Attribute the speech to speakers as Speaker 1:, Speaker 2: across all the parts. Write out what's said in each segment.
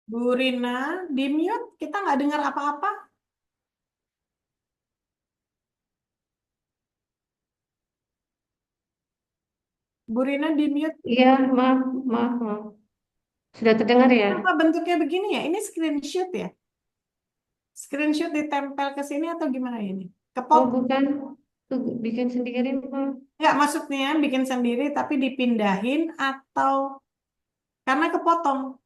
Speaker 1: Bu Rina, di mute, kita nggak dengar apa-apa. Bu Rina di mute.
Speaker 2: Iya, maaf, maaf, maaf. Sudah terdengar ya?
Speaker 1: Kenapa bentuknya begini ya? Ini screenshot ya? Screenshot ditempel ke sini atau gimana ini?
Speaker 2: Oh,
Speaker 1: Kepop?
Speaker 2: bukan. Tuh, bikin sendiri, maaf.
Speaker 1: Nggak, maksudnya bikin sendiri tapi dipindahin atau karena kepotong?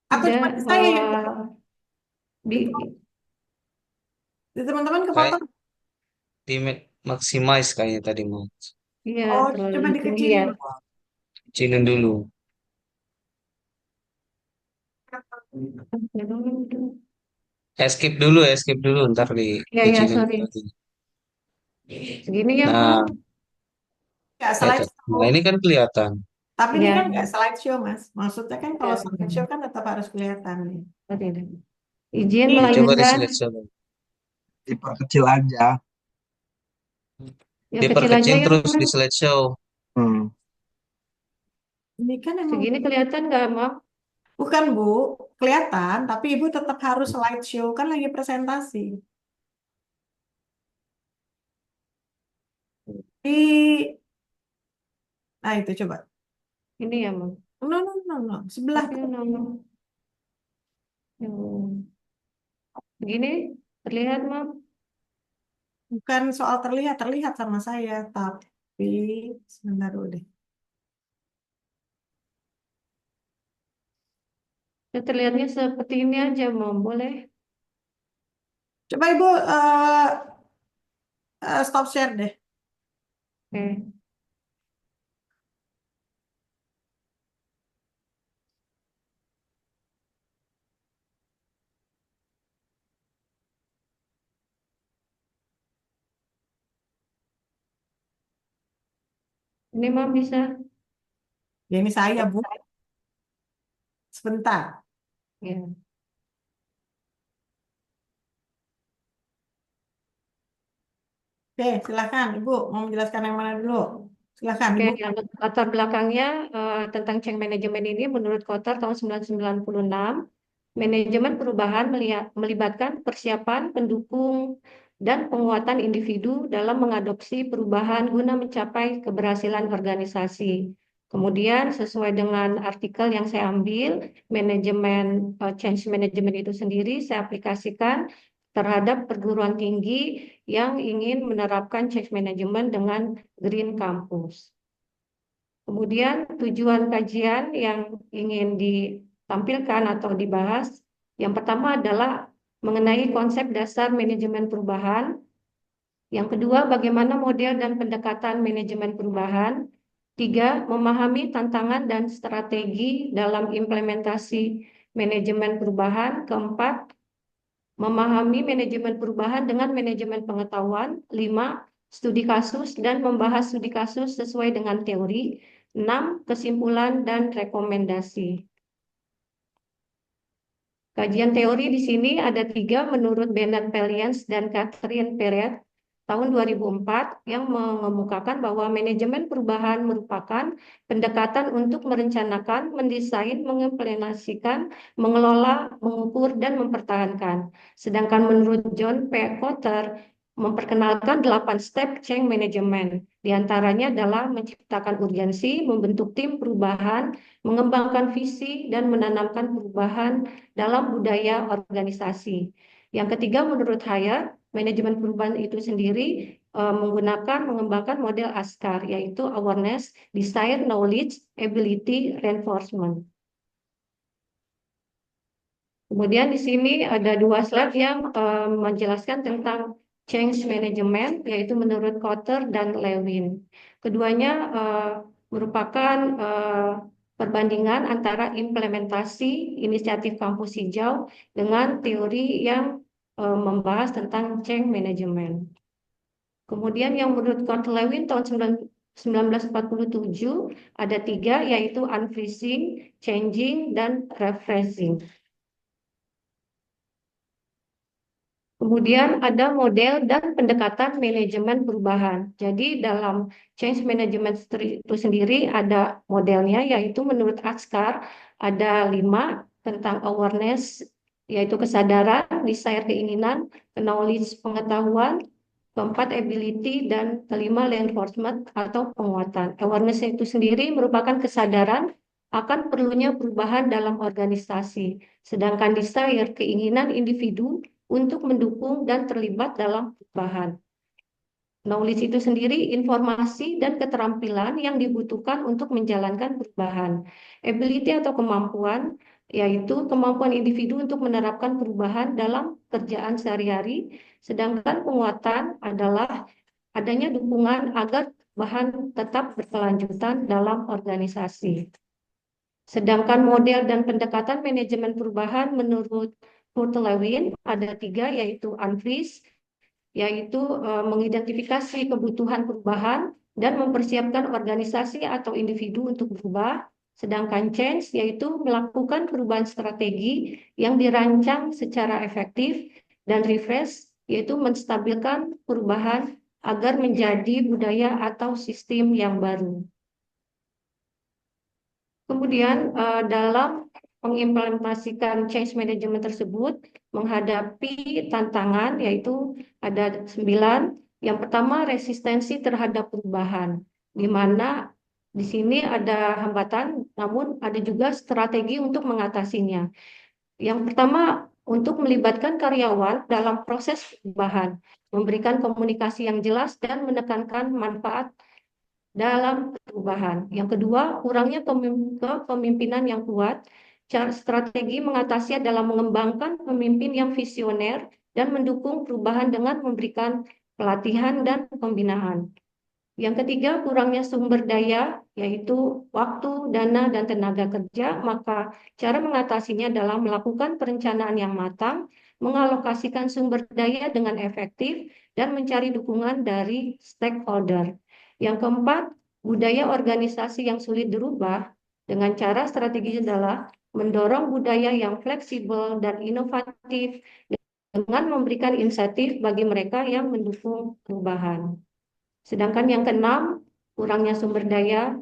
Speaker 1: Atau
Speaker 2: Tidak,
Speaker 1: cuma saya yang kepotong?
Speaker 2: di,
Speaker 1: Di teman-teman
Speaker 3: Kayak
Speaker 1: kepotong?
Speaker 3: di maximize kayaknya tadi mau.
Speaker 2: iya,
Speaker 1: Oh,
Speaker 2: terlalu
Speaker 1: coba
Speaker 2: tinggi ya.
Speaker 1: dikecilin.
Speaker 3: Kecilin dulu. Skip dulu, ntar
Speaker 2: Ya, ya,
Speaker 3: dikecilin
Speaker 2: sorry.
Speaker 3: lagi.
Speaker 2: Segini ya,
Speaker 3: Nah,
Speaker 2: Mam.
Speaker 1: Nggak
Speaker 3: ya, nah
Speaker 1: slideshow.
Speaker 3: ini kan kelihatan.
Speaker 1: Tapi ini kan
Speaker 2: Ya,
Speaker 1: nggak slideshow, Mas. Maksudnya kan kalau
Speaker 2: ya,
Speaker 1: slideshow kan tetap harus kelihatan nih.
Speaker 2: sorry. Izin
Speaker 1: Ini
Speaker 3: Coba di
Speaker 2: melanjutkan.
Speaker 3: slideshow.
Speaker 4: Diperkecil aja.
Speaker 2: Yang kecil aja
Speaker 3: Diperkecil
Speaker 2: ya,
Speaker 3: terus
Speaker 2: Mam.
Speaker 3: di slideshow.
Speaker 4: Hmm.
Speaker 1: ini kan emang
Speaker 2: Segini kelihatan nggak, Mam?
Speaker 1: bukan Bu, kelihatan, tapi Ibu tetap harus slideshow kan lagi presentasi. Di, nah itu coba.
Speaker 2: Ini ya, Mam.
Speaker 1: No, no, no, no. Sebelah
Speaker 2: Tapi,
Speaker 1: tuh.
Speaker 2: begini terlihat, Mam.
Speaker 1: Bukan soal terlihat, terlihat sama saya, tapi sebentar dulu deh.
Speaker 2: Ya, terlihatnya seperti ini aja, Mam. Boleh?
Speaker 1: Coba Ibu stop share deh.
Speaker 2: Oke. Ini, Mam, bisa.
Speaker 1: Ya ini saya Bu, sebentar.
Speaker 2: Ya.
Speaker 1: Oke, silakan Ibu mau menjelaskan yang mana dulu? Silakan
Speaker 2: Oke,
Speaker 1: Ibu.
Speaker 2: yang latar belakangnya tentang change management ini menurut Kotar tahun 1996, manajemen perubahan melibatkan persiapan, pendukung, dan penguatan individu dalam mengadopsi perubahan guna mencapai keberhasilan organisasi. Kemudian sesuai dengan artikel yang saya ambil, manajemen change management itu sendiri saya aplikasikan terhadap perguruan tinggi yang ingin menerapkan change management dengan Green Campus. Kemudian tujuan kajian yang ingin ditampilkan atau dibahas, yang pertama adalah mengenai konsep dasar manajemen perubahan. Yang kedua, bagaimana model dan pendekatan manajemen perubahan. Tiga, memahami tantangan dan strategi dalam implementasi manajemen perubahan. Keempat, memahami manajemen perubahan dengan manajemen pengetahuan. Lima, studi kasus dan membahas studi kasus sesuai dengan teori. Enam, kesimpulan dan rekomendasi. Kajian teori di sini ada tiga menurut Bernard Pelliens dan Catherine Perret tahun 2004 yang mengemukakan bahwa manajemen perubahan merupakan pendekatan untuk merencanakan, mendesain, mengimplementasikan, mengelola, mengukur, dan mempertahankan. Sedangkan menurut John P. Kotter memperkenalkan 8 step change management. Di antaranya adalah menciptakan urgensi, membentuk tim perubahan, mengembangkan visi, dan menanamkan perubahan dalam budaya organisasi. Yang ketiga, menurut Hayat, manajemen perubahan itu sendiri mengembangkan model ASCAR, yaitu Awareness, Desire, Knowledge, Ability, Reinforcement. Kemudian di sini ada dua slide yang menjelaskan tentang change management, yaitu menurut Kotter dan Lewin. Keduanya merupakan perbandingan antara implementasi inisiatif kampus hijau dengan teori yang membahas tentang change management. Kemudian yang menurut Kurt Lewin tahun 1947 ada tiga, yaitu unfreezing, changing, dan refreshing. Kemudian ada model dan pendekatan manajemen perubahan. Jadi dalam change management itu sendiri ada modelnya, yaitu menurut Akskar ada 5 tentang awareness, yaitu kesadaran, desire keinginan, knowledge pengetahuan, keempat ability, dan kelima reinforcement atau penguatan. Awareness itu sendiri merupakan kesadaran akan perlunya perubahan dalam organisasi, sedangkan desire keinginan individu untuk mendukung dan terlibat dalam perubahan. Knowledge itu sendiri informasi dan keterampilan yang dibutuhkan untuk menjalankan perubahan. Ability atau kemampuan yaitu kemampuan individu untuk menerapkan perubahan dalam kerjaan sehari-hari, sedangkan penguatan adalah adanya dukungan agar perubahan tetap berkelanjutan dalam organisasi. Sedangkan model dan pendekatan manajemen perubahan menurut Kurt Lewin ada 3, yaitu UNFRIES, yaitu mengidentifikasi kebutuhan perubahan dan mempersiapkan organisasi atau individu untuk berubah. Sedangkan change yaitu melakukan perubahan strategi yang dirancang secara efektif, dan refresh yaitu menstabilkan perubahan agar menjadi budaya atau sistem yang baru. Kemudian dalam mengimplementasikan change management tersebut menghadapi tantangan, yaitu ada 9. Yang pertama, resistensi terhadap perubahan, di mana di sini ada hambatan, namun ada juga strategi untuk mengatasinya. Yang pertama, untuk melibatkan karyawan dalam proses perubahan, memberikan komunikasi yang jelas dan menekankan manfaat dalam perubahan. Yang kedua, kurangnya kepemimpinan yang kuat. Strategi mengatasi adalah mengembangkan pemimpin yang visioner dan mendukung perubahan dengan memberikan pelatihan dan pembinaan. Yang ketiga, kurangnya sumber daya, yaitu waktu, dana, dan tenaga kerja. Maka cara mengatasinya adalah melakukan perencanaan yang matang, mengalokasikan sumber daya dengan efektif, dan mencari dukungan dari stakeholder. Yang keempat, budaya organisasi yang sulit dirubah. Dengan cara strategi adalah mendorong budaya yang fleksibel dan inovatif dengan memberikan insentif bagi mereka yang mendukung perubahan. Sedangkan yang keenam, kurangnya sumber daya.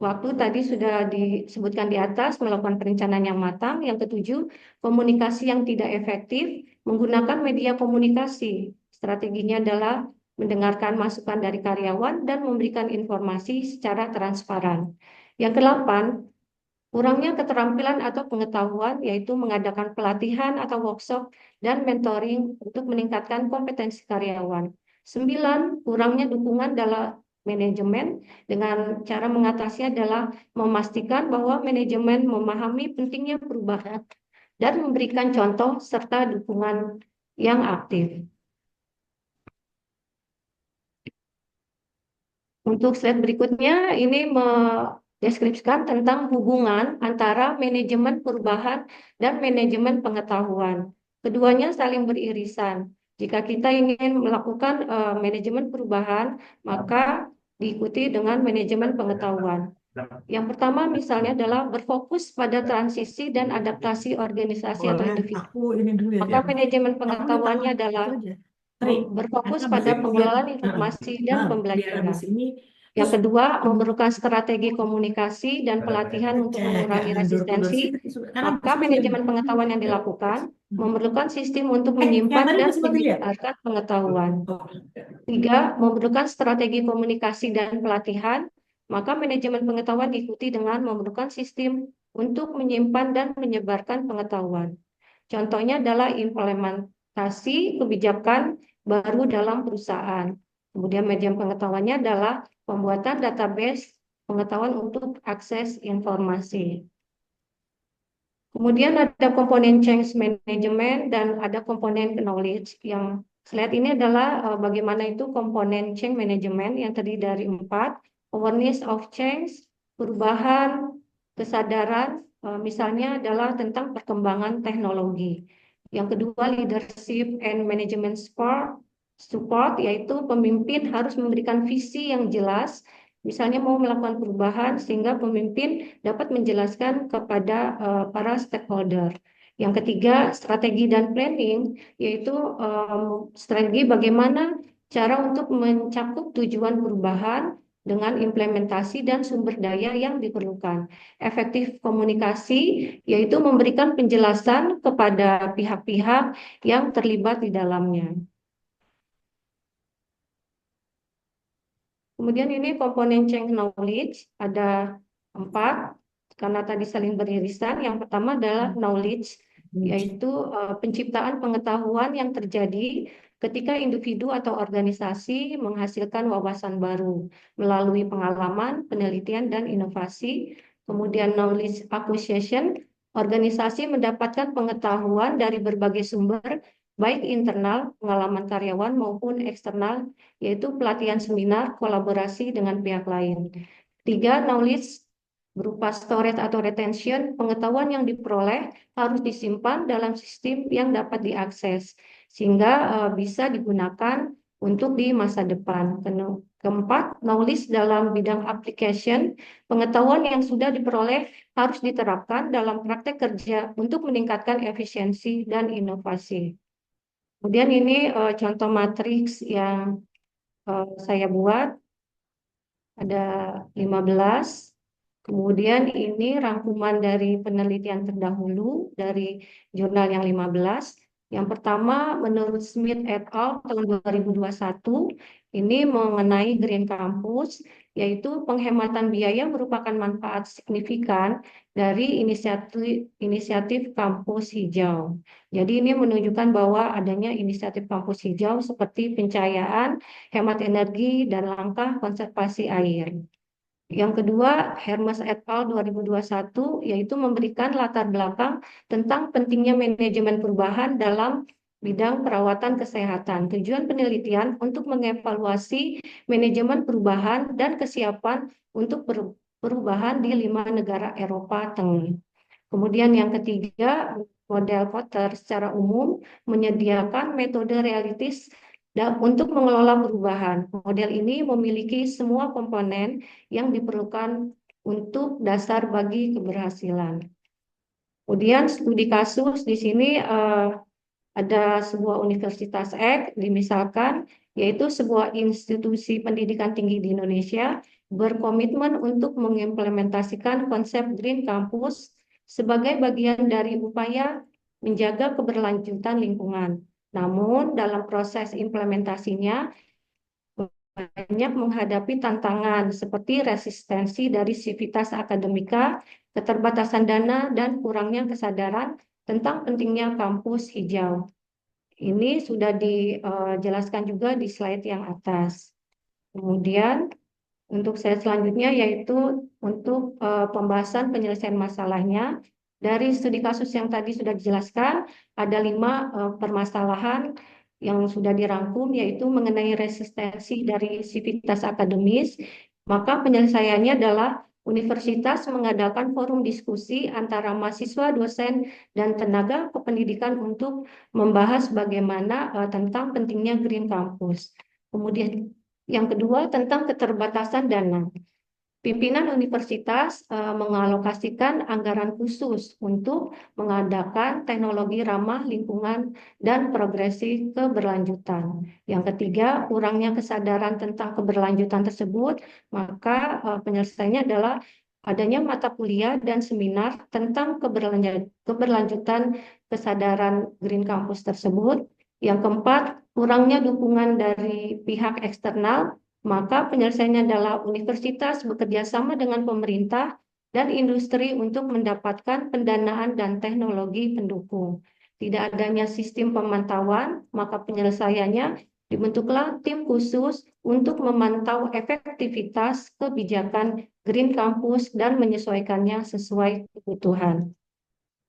Speaker 2: Waktu tadi sudah disebutkan di atas, melakukan perencanaan yang matang. Yang ketujuh, komunikasi yang tidak efektif, menggunakan media komunikasi. Strateginya adalah mendengarkan masukan dari karyawan dan memberikan informasi secara transparan. Yang kedelapan, kurangnya keterampilan atau pengetahuan, yaitu mengadakan pelatihan atau workshop dan mentoring untuk meningkatkan kompetensi karyawan. 9, kurangnya dukungan dalam manajemen. Dengan cara mengatasi adalah memastikan bahwa manajemen memahami pentingnya perubahan dan memberikan contoh serta dukungan yang aktif. Untuk slide berikutnya, ini mendeskripsikan tentang hubungan antara manajemen perubahan dan manajemen pengetahuan. Keduanya saling beririsan. Jika kita ingin melakukan manajemen perubahan, maka diikuti dengan manajemen pengetahuan. Yang pertama misalnya adalah berfokus pada transisi dan adaptasi organisasi atau
Speaker 1: Boleh,
Speaker 2: individu.
Speaker 1: aku ini dulu ya.
Speaker 2: Maka manajemen
Speaker 1: Kamu
Speaker 2: pengetahuannya
Speaker 1: minta
Speaker 2: adalah
Speaker 1: itu aja. Tri,
Speaker 2: berfokus
Speaker 1: karena
Speaker 2: pada
Speaker 1: biar-
Speaker 2: pengelolaan
Speaker 1: biar-
Speaker 2: informasi dan
Speaker 1: biar habis
Speaker 2: pembelajaran.
Speaker 1: ini.
Speaker 2: Yang
Speaker 1: Terus
Speaker 2: kedua, memerlukan strategi komunikasi dan pelatihan untuk mengurangi resistensi. Maka manajemen pengetahuan yang dilakukan memerlukan sistem untuk menyimpan dan menyebarkan pengetahuan. Tiga, memerlukan strategi komunikasi dan pelatihan. Maka manajemen pengetahuan diikuti dengan memerlukan sistem untuk menyimpan dan menyebarkan pengetahuan. Contohnya adalah implementasi kebijakan baru dalam perusahaan. Kemudian manajemen pengetahuannya adalah pembuatan database pengetahuan untuk akses informasi. Kemudian ada komponen change management dan ada komponen knowledge. Yang slide ini adalah bagaimana itu komponen change management yang terdiri dari 4, awareness of change, perubahan, kesadaran, misalnya adalah tentang perkembangan teknologi. Yang kedua, leadership and management support, yaitu pemimpin harus memberikan visi yang jelas, misalnya mau melakukan perubahan sehingga pemimpin dapat menjelaskan kepada para stakeholder. Yang ketiga, strategi dan planning, yaitu strategi bagaimana cara untuk mencakup tujuan perubahan dengan implementasi dan sumber daya yang diperlukan. Efektif komunikasi, yaitu memberikan penjelasan kepada pihak-pihak yang terlibat di dalamnya. Kemudian ini komponen change knowledge, ada 4, karena tadi saling beririsan. Yang pertama adalah knowledge, yaitu penciptaan pengetahuan yang terjadi ketika individu atau organisasi menghasilkan wawasan baru melalui pengalaman, penelitian, dan inovasi. Kemudian knowledge acquisition, organisasi mendapatkan pengetahuan dari berbagai sumber, baik internal, pengalaman karyawan maupun eksternal, yaitu pelatihan seminar, kolaborasi dengan pihak lain. 3, knowledge berupa storage atau retention, pengetahuan yang diperoleh harus disimpan dalam sistem yang dapat diakses, sehingga bisa digunakan untuk di masa depan. Keempat, knowledge dalam bidang application, pengetahuan yang sudah diperoleh harus diterapkan dalam praktek kerja untuk meningkatkan efisiensi dan inovasi. Kemudian ini contoh matriks yang saya buat, ada 15. Kemudian ini rangkuman dari penelitian terdahulu dari jurnal yang 15. Yang pertama, menurut Smith et al. Tahun 2021, ini mengenai Green Campus, yaitu penghematan biaya merupakan manfaat signifikan dari inisiatif kampus hijau. Jadi ini menunjukkan bahwa adanya inisiatif kampus hijau seperti pencahayaan, hemat energi, dan langkah konservasi air. Yang kedua, Hermes et al. 2021, yaitu memberikan latar belakang tentang pentingnya manajemen perubahan dalam bidang perawatan kesehatan. Tujuan penelitian untuk mengevaluasi manajemen perubahan dan kesiapan untuk perubahan di 5 negara Eropa Tengah. Kemudian yang ketiga, model Kotter secara umum menyediakan metode realistis untuk mengelola perubahan. Model ini memiliki semua komponen yang diperlukan untuk dasar bagi keberhasilan. Kemudian studi kasus di sini ada sebuah universitas misalkan, yaitu sebuah institusi pendidikan tinggi di Indonesia berkomitmen untuk mengimplementasikan konsep Green Campus sebagai bagian dari upaya menjaga keberlanjutan lingkungan. Namun dalam proses implementasinya banyak menghadapi tantangan seperti resistensi dari sivitas akademika, keterbatasan dana, dan kurangnya kesadaran tentang pentingnya kampus hijau. Ini sudah dijelaskan juga di slide yang atas. Kemudian untuk slide selanjutnya yaitu untuk pembahasan penyelesaian masalahnya. Dari studi kasus yang tadi sudah dijelaskan, ada 5 permasalahan yang sudah dirangkum, yaitu mengenai resistensi dari sivitas akademis. Maka penyelesaiannya adalah universitas mengadakan forum diskusi antara mahasiswa, dosen, dan tenaga kependidikan untuk membahas bagaimana tentang pentingnya Green Campus. Kemudian yang kedua tentang keterbatasan dana. Pimpinan universitas mengalokasikan anggaran khusus untuk mengadakan teknologi ramah lingkungan dan progresi keberlanjutan. Yang ketiga, kurangnya kesadaran tentang keberlanjutan tersebut, maka penyelesaiannya adalah adanya mata kuliah dan seminar tentang keberlanjutan kesadaran Green Campus tersebut. Yang keempat, kurangnya dukungan dari pihak eksternal, maka penyelesaiannya adalah universitas bekerja sama dengan pemerintah dan industri untuk mendapatkan pendanaan dan teknologi pendukung. Tidak adanya sistem pemantauan, maka penyelesaiannya dibentuklah tim khusus untuk memantau efektivitas kebijakan Green Campus dan menyesuaikannya sesuai kebutuhan.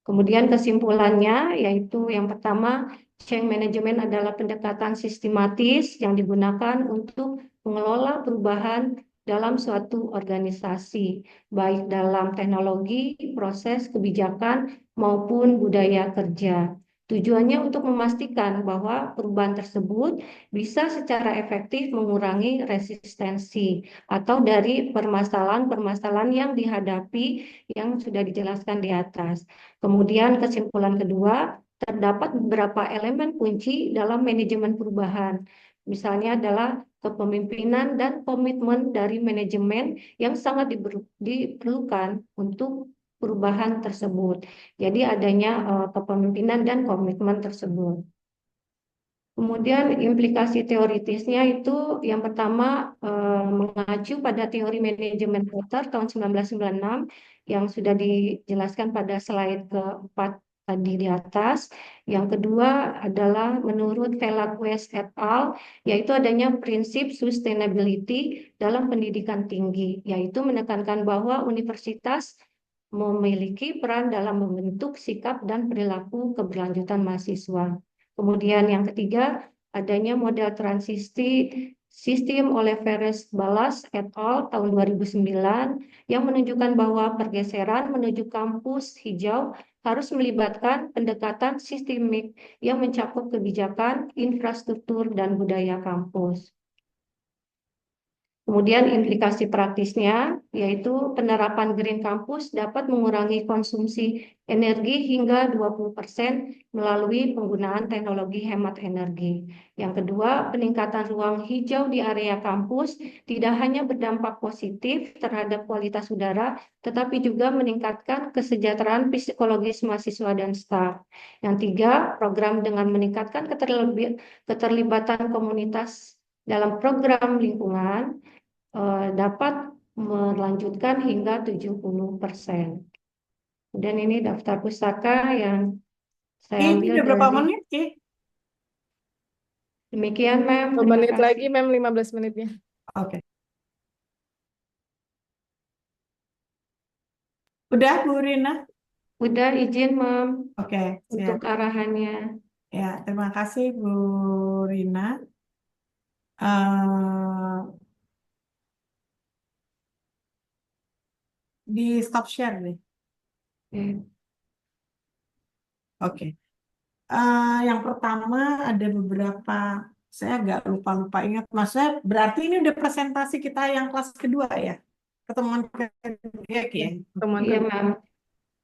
Speaker 2: Kemudian kesimpulannya yaitu yang pertama, change management adalah pendekatan sistematis yang digunakan untuk mengelola perubahan dalam suatu organisasi, baik dalam teknologi, proses kebijakan, maupun budaya kerja. Tujuannya untuk memastikan bahwa perubahan tersebut bisa secara efektif mengurangi resistensi atau dari permasalahan-permasalahan yang dihadapi yang sudah dijelaskan di atas. Kemudian kesimpulan kedua, terdapat beberapa elemen kunci dalam manajemen perubahan. Misalnya adalah kepemimpinan dan komitmen dari manajemen yang sangat diperlukan untuk perubahan tersebut. Jadi adanya kepemimpinan dan komitmen tersebut. Kemudian implikasi teoritisnya itu yang pertama mengacu pada teori manajemen Porter tahun 1996 yang sudah dijelaskan pada slide keempat tadi di atas. Yang kedua adalah menurut Velasquez et al. Yaitu adanya prinsip sustainability dalam pendidikan tinggi, yaitu menekankan bahwa universitas memiliki peran dalam membentuk sikap dan perilaku keberlanjutan mahasiswa. Kemudian yang ketiga, adanya model transisi sistem oleh Ferris Balas et al. Tahun 2009 yang menunjukkan bahwa pergeseran menuju kampus hijau harus melibatkan pendekatan sistemik yang mencakup kebijakan, infrastruktur, dan budaya kampus. Kemudian implikasi praktisnya, yaitu penerapan Green Campus dapat mengurangi konsumsi energi hingga 20% melalui penggunaan teknologi hemat energi. Yang kedua, peningkatan ruang hijau di area kampus tidak hanya berdampak positif terhadap kualitas udara, tetapi juga meningkatkan kesejahteraan psikologis mahasiswa dan staf. Yang tiga, program dengan meningkatkan keterlibatan komunitas dalam program lingkungan dapat melanjutkan hingga 70%. Dan ini daftar pustaka yang saya
Speaker 1: Ini
Speaker 2: ambil
Speaker 1: udah berapa
Speaker 2: dari
Speaker 1: menit, Ki?
Speaker 2: demikian, Ma'am.
Speaker 5: 2
Speaker 2: Terima
Speaker 5: menit
Speaker 2: kasih.
Speaker 5: lagi, Mem, 15 menitnya.
Speaker 1: Oke. Udah, Bu Rina?
Speaker 2: Udah izin, Ma'am,
Speaker 1: Oke,
Speaker 2: untuk
Speaker 1: siap.
Speaker 2: arahannya.
Speaker 1: Ya, terima kasih Bu Rina. Eh, di stop share nih.
Speaker 2: Oke.
Speaker 1: Oke. Yang pertama ada beberapa, saya agak lupa-lupa ingat. Maksudnya berarti ini udah presentasi kita yang kelas kedua ya? Pertemuan ketiga ya?
Speaker 5: Temuan
Speaker 2: Iya,
Speaker 5: kedua.
Speaker 2: Ma'am.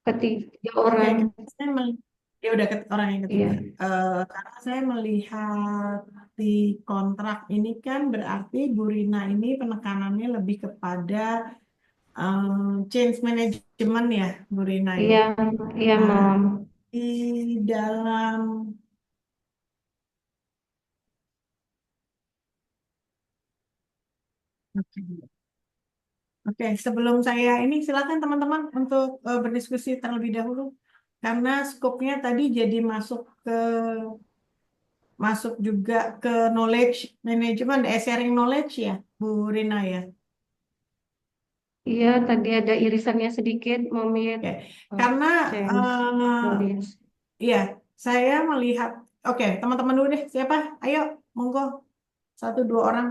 Speaker 2: Ketiga
Speaker 1: Oke,
Speaker 2: orang.
Speaker 1: saya ya udah orang yang
Speaker 2: Iya.
Speaker 1: ketiga. Karena saya melihat di kontrak ini kan berarti Bu Rina ini penekanannya lebih kepada change management ya, Bu Rina ya.
Speaker 2: Iya, iya,
Speaker 1: Nah,
Speaker 2: Ma'am.
Speaker 1: di dalam Oke, Oke, sebelum saya ini silakan teman-teman untuk berdiskusi terlebih dahulu karena skopnya tadi jadi masuk juga ke knowledge management, sharing knowledge ya, Bu Rina ya.
Speaker 2: Iya, tadi ada irisannya sedikit, Momit.
Speaker 1: Oke, karena
Speaker 2: Change audience.
Speaker 1: iya, saya melihat, oke, teman-teman dulu deh, siapa? Ayo, monggo, satu dua orang.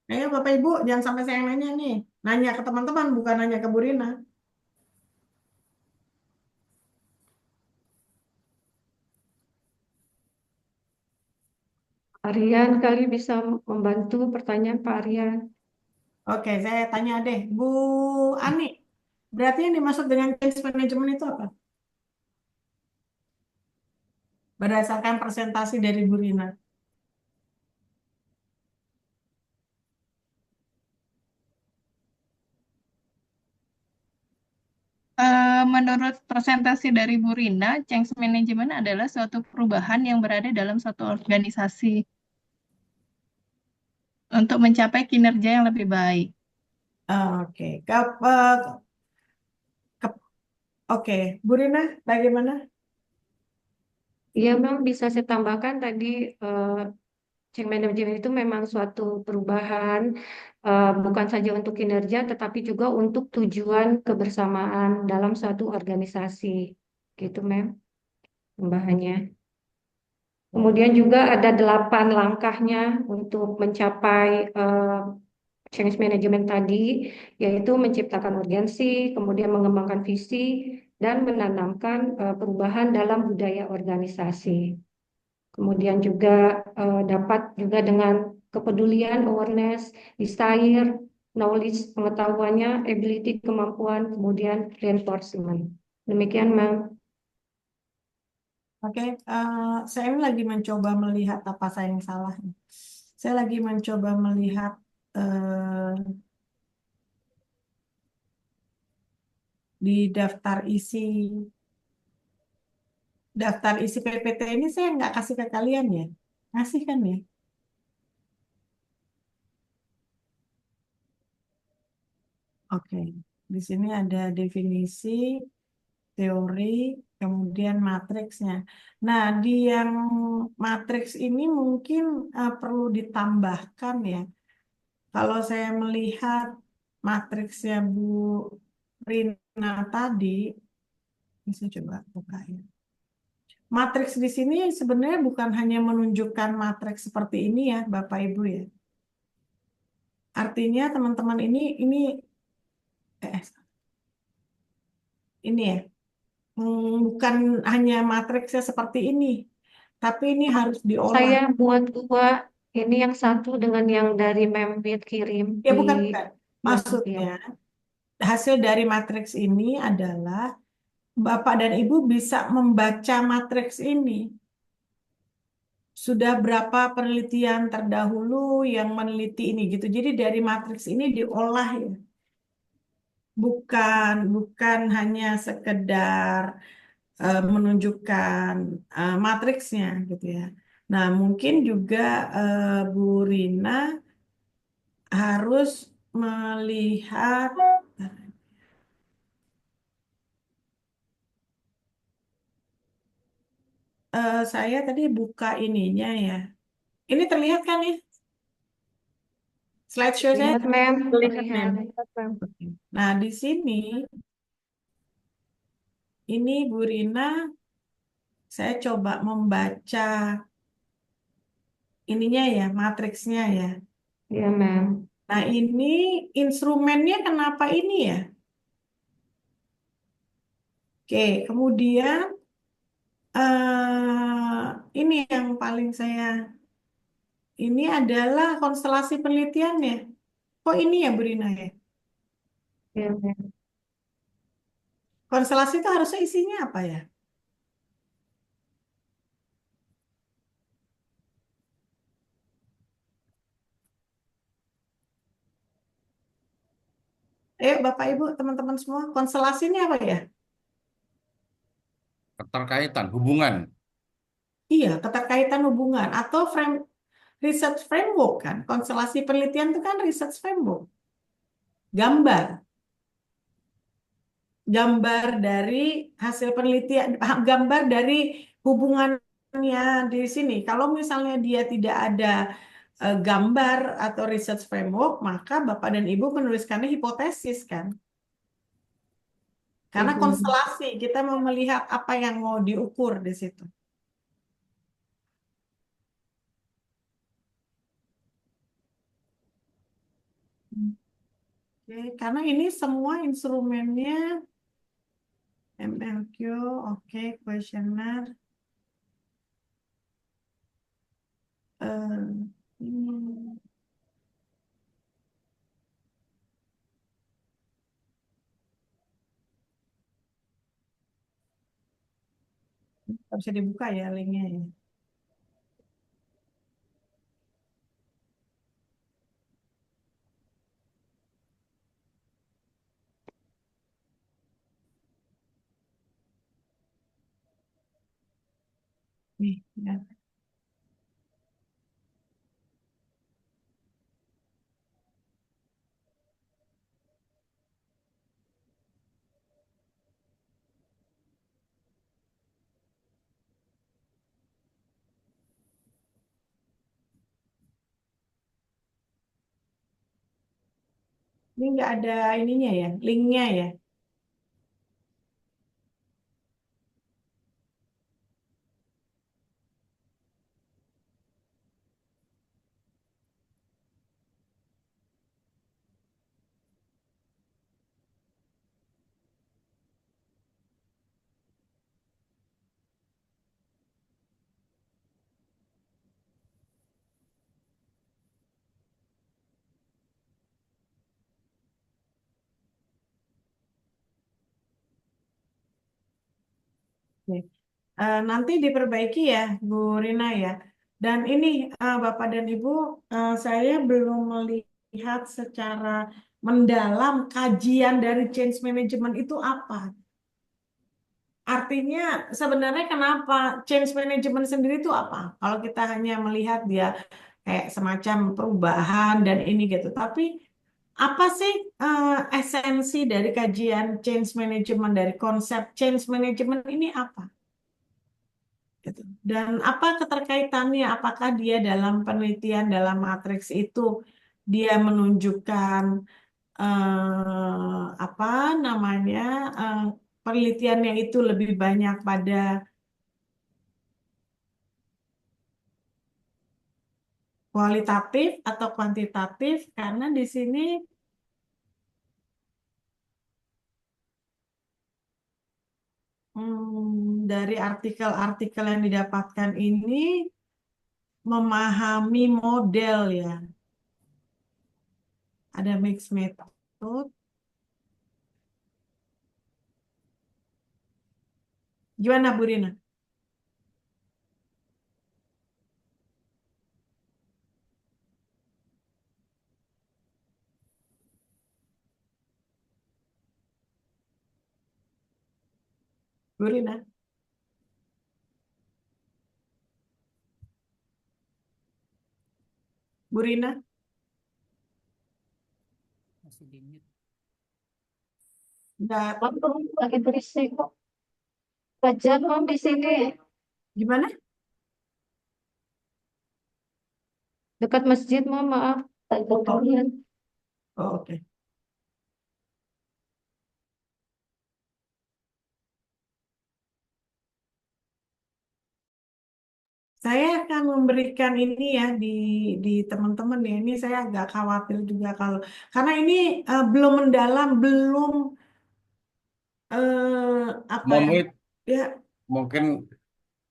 Speaker 1: Ayo Bapak Ibu, jangan sampai saya yang nanya nih. Nanya ke teman-teman, bukan nanya ke Bu Rina.
Speaker 2: Aryan kali bisa membantu pertanyaan Pak Aryan.
Speaker 1: Oke, saya tanya deh, Bu Ani. Berarti yang dimaksud dengan change management itu apa? Berdasarkan presentasi dari Bu Rina.
Speaker 6: Menurut presentasi dari Bu Rina, change management adalah suatu perubahan yang berada dalam suatu organisasi untuk mencapai kinerja yang lebih baik.
Speaker 1: Oke, oke, Bu Rina, bagaimana?
Speaker 2: Iya, Bang, bisa saya tambahkan tadi change management itu memang suatu perubahan bukan saja untuk kinerja tetapi juga untuk tujuan kebersamaan dalam suatu organisasi. Gitu, Mem, tambahannya. Kemudian juga ada 8 langkahnya untuk mencapai change management tadi, yaitu menciptakan urgensi, kemudian mengembangkan visi, dan menanamkan perubahan dalam budaya organisasi. Kemudian juga dapat juga dengan kepedulian, awareness, desire, knowledge, pengetahuannya, ability, kemampuan, kemudian reinforcement. Demikian, Ma'am.
Speaker 1: Oke, saya ini lagi mencoba melihat apa saya yang salah. Saya lagi mencoba melihat di daftar isi PPT ini saya nggak kasih ke kalian ya, ngasih kan ya? Oke, di sini ada definisi, teori, kemudian matriksnya. Nah, di yang matriks ini mungkin perlu ditambahkan ya. Kalau saya melihat matriksnya Bu Rina tadi, ini saya coba buka ya. Matriks di sini sebenarnya bukan hanya menunjukkan matriks seperti ini ya, Bapak Ibu ya. Artinya teman-teman ini ya, bukan hanya matriksnya seperti ini, tapi ini harus diolah.
Speaker 2: Saya buat dua, ini yang satu dengan yang dari Membit kirim
Speaker 1: Ya
Speaker 2: di
Speaker 1: bukan.
Speaker 2: YouTube ya.
Speaker 1: Maksudnya hasil dari matriks ini adalah Bapak dan Ibu bisa membaca matriks ini. Sudah berapa penelitian terdahulu yang meneliti ini gitu. Jadi dari matriks ini diolah ya. Bukan hanya sekedar menunjukkan matriksnya gitu ya. Nah, mungkin juga Bu Rina harus melihat saya tadi buka ininya ya. Ini terlihat kan ya? Slideshow saya
Speaker 2: Lihat, Mem,
Speaker 1: terlihat, Mem.
Speaker 2: terlihat, Mem.
Speaker 1: Oke. Nah, di sini ini Bu Rina, saya coba membaca ininya ya, matriksnya ya.
Speaker 2: Ya, Mem.
Speaker 1: Nah, ini instrumennya kenapa ini ya? Oke, kemudian ini yang paling saya, ini adalah konstelasi penelitiannya. Kok ini ya, Bu Rina ya?
Speaker 2: Ya, Mem.
Speaker 1: Konstelasi itu harusnya isinya apa ya? Ayo, Bapak, Ibu, teman-teman semua, konstelasi ini apa ya?
Speaker 5: Keterkaitan, hubungan.
Speaker 1: Iya, keterkaitan hubungan atau research framework kan. Konstelasi penelitian itu kan research framework. Gambar, gambar dari hasil penelitian, gambar dari hubungannya di sini. Kalau misalnya dia tidak ada gambar atau research framework, maka Bapak dan Ibu menuliskannya hipotesis kan. Karena
Speaker 2: Ibu.
Speaker 1: konstelasi, kita mau melihat apa yang mau diukur di situ. Oke, karena ini semua instrumennya MLQ, oke, questionnaire. Ini nggak bisa dibuka ya linknya ya. Nih, ya. Ini nggak ada ininya ya, linknya ya. Oke. Nanti diperbaiki ya, Bu Rina ya. Dan ini Bapak dan Ibu, saya belum melihat secara mendalam kajian dari change management itu apa. Artinya sebenarnya kenapa change management sendiri itu apa? Kalau kita hanya melihat dia kayak semacam perubahan dan ini gitu. Tapi apa sih esensi dari kajian change management, dari konsep change management ini apa? Gitu. Dan apa keterkaitannya? Apakah dia dalam penelitian dalam matriks itu dia menunjukkan apa namanya eh, penelitiannya itu lebih banyak pada kualitatif atau kuantitatif? Karena di sini dari artikel-artikel yang didapatkan ini memahami model ya. Ada mixed method. Gimana Bu Rina? Bu Rina? Bu Rina? Nggak,
Speaker 2: Lagi berisik kok. Wajar Om di sini
Speaker 1: gimana?
Speaker 2: dekat masjid, Mam, maaf. Tak kedengeran.
Speaker 1: Oh, oke. Saya akan memberikan ini ya di teman-teman ya. Ini saya agak khawatir juga kalau karena ini belum mendalam, belum apa ya?
Speaker 5: Momit
Speaker 1: Ya,
Speaker 5: mungkin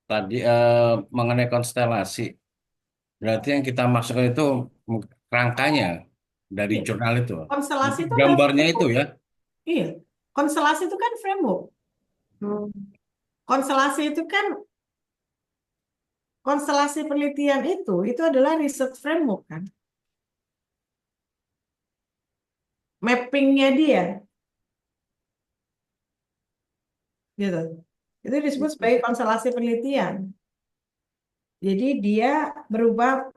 Speaker 5: tadi mengenai konstelasi. Berarti yang kita masukkan itu rangkanya dari
Speaker 1: iya.
Speaker 5: jurnal itu.
Speaker 1: Konstelasi itu adalah
Speaker 5: Gambarnya itu
Speaker 1: framework.
Speaker 5: ya.
Speaker 1: Iya. Konstelasi itu kan framework. Konstelasi itu kan konstelasi penelitian itu adalah research framework kan. Mappingnya dia gitu. Itu disebut sebagai konstelasi penelitian. Jadi dia berubah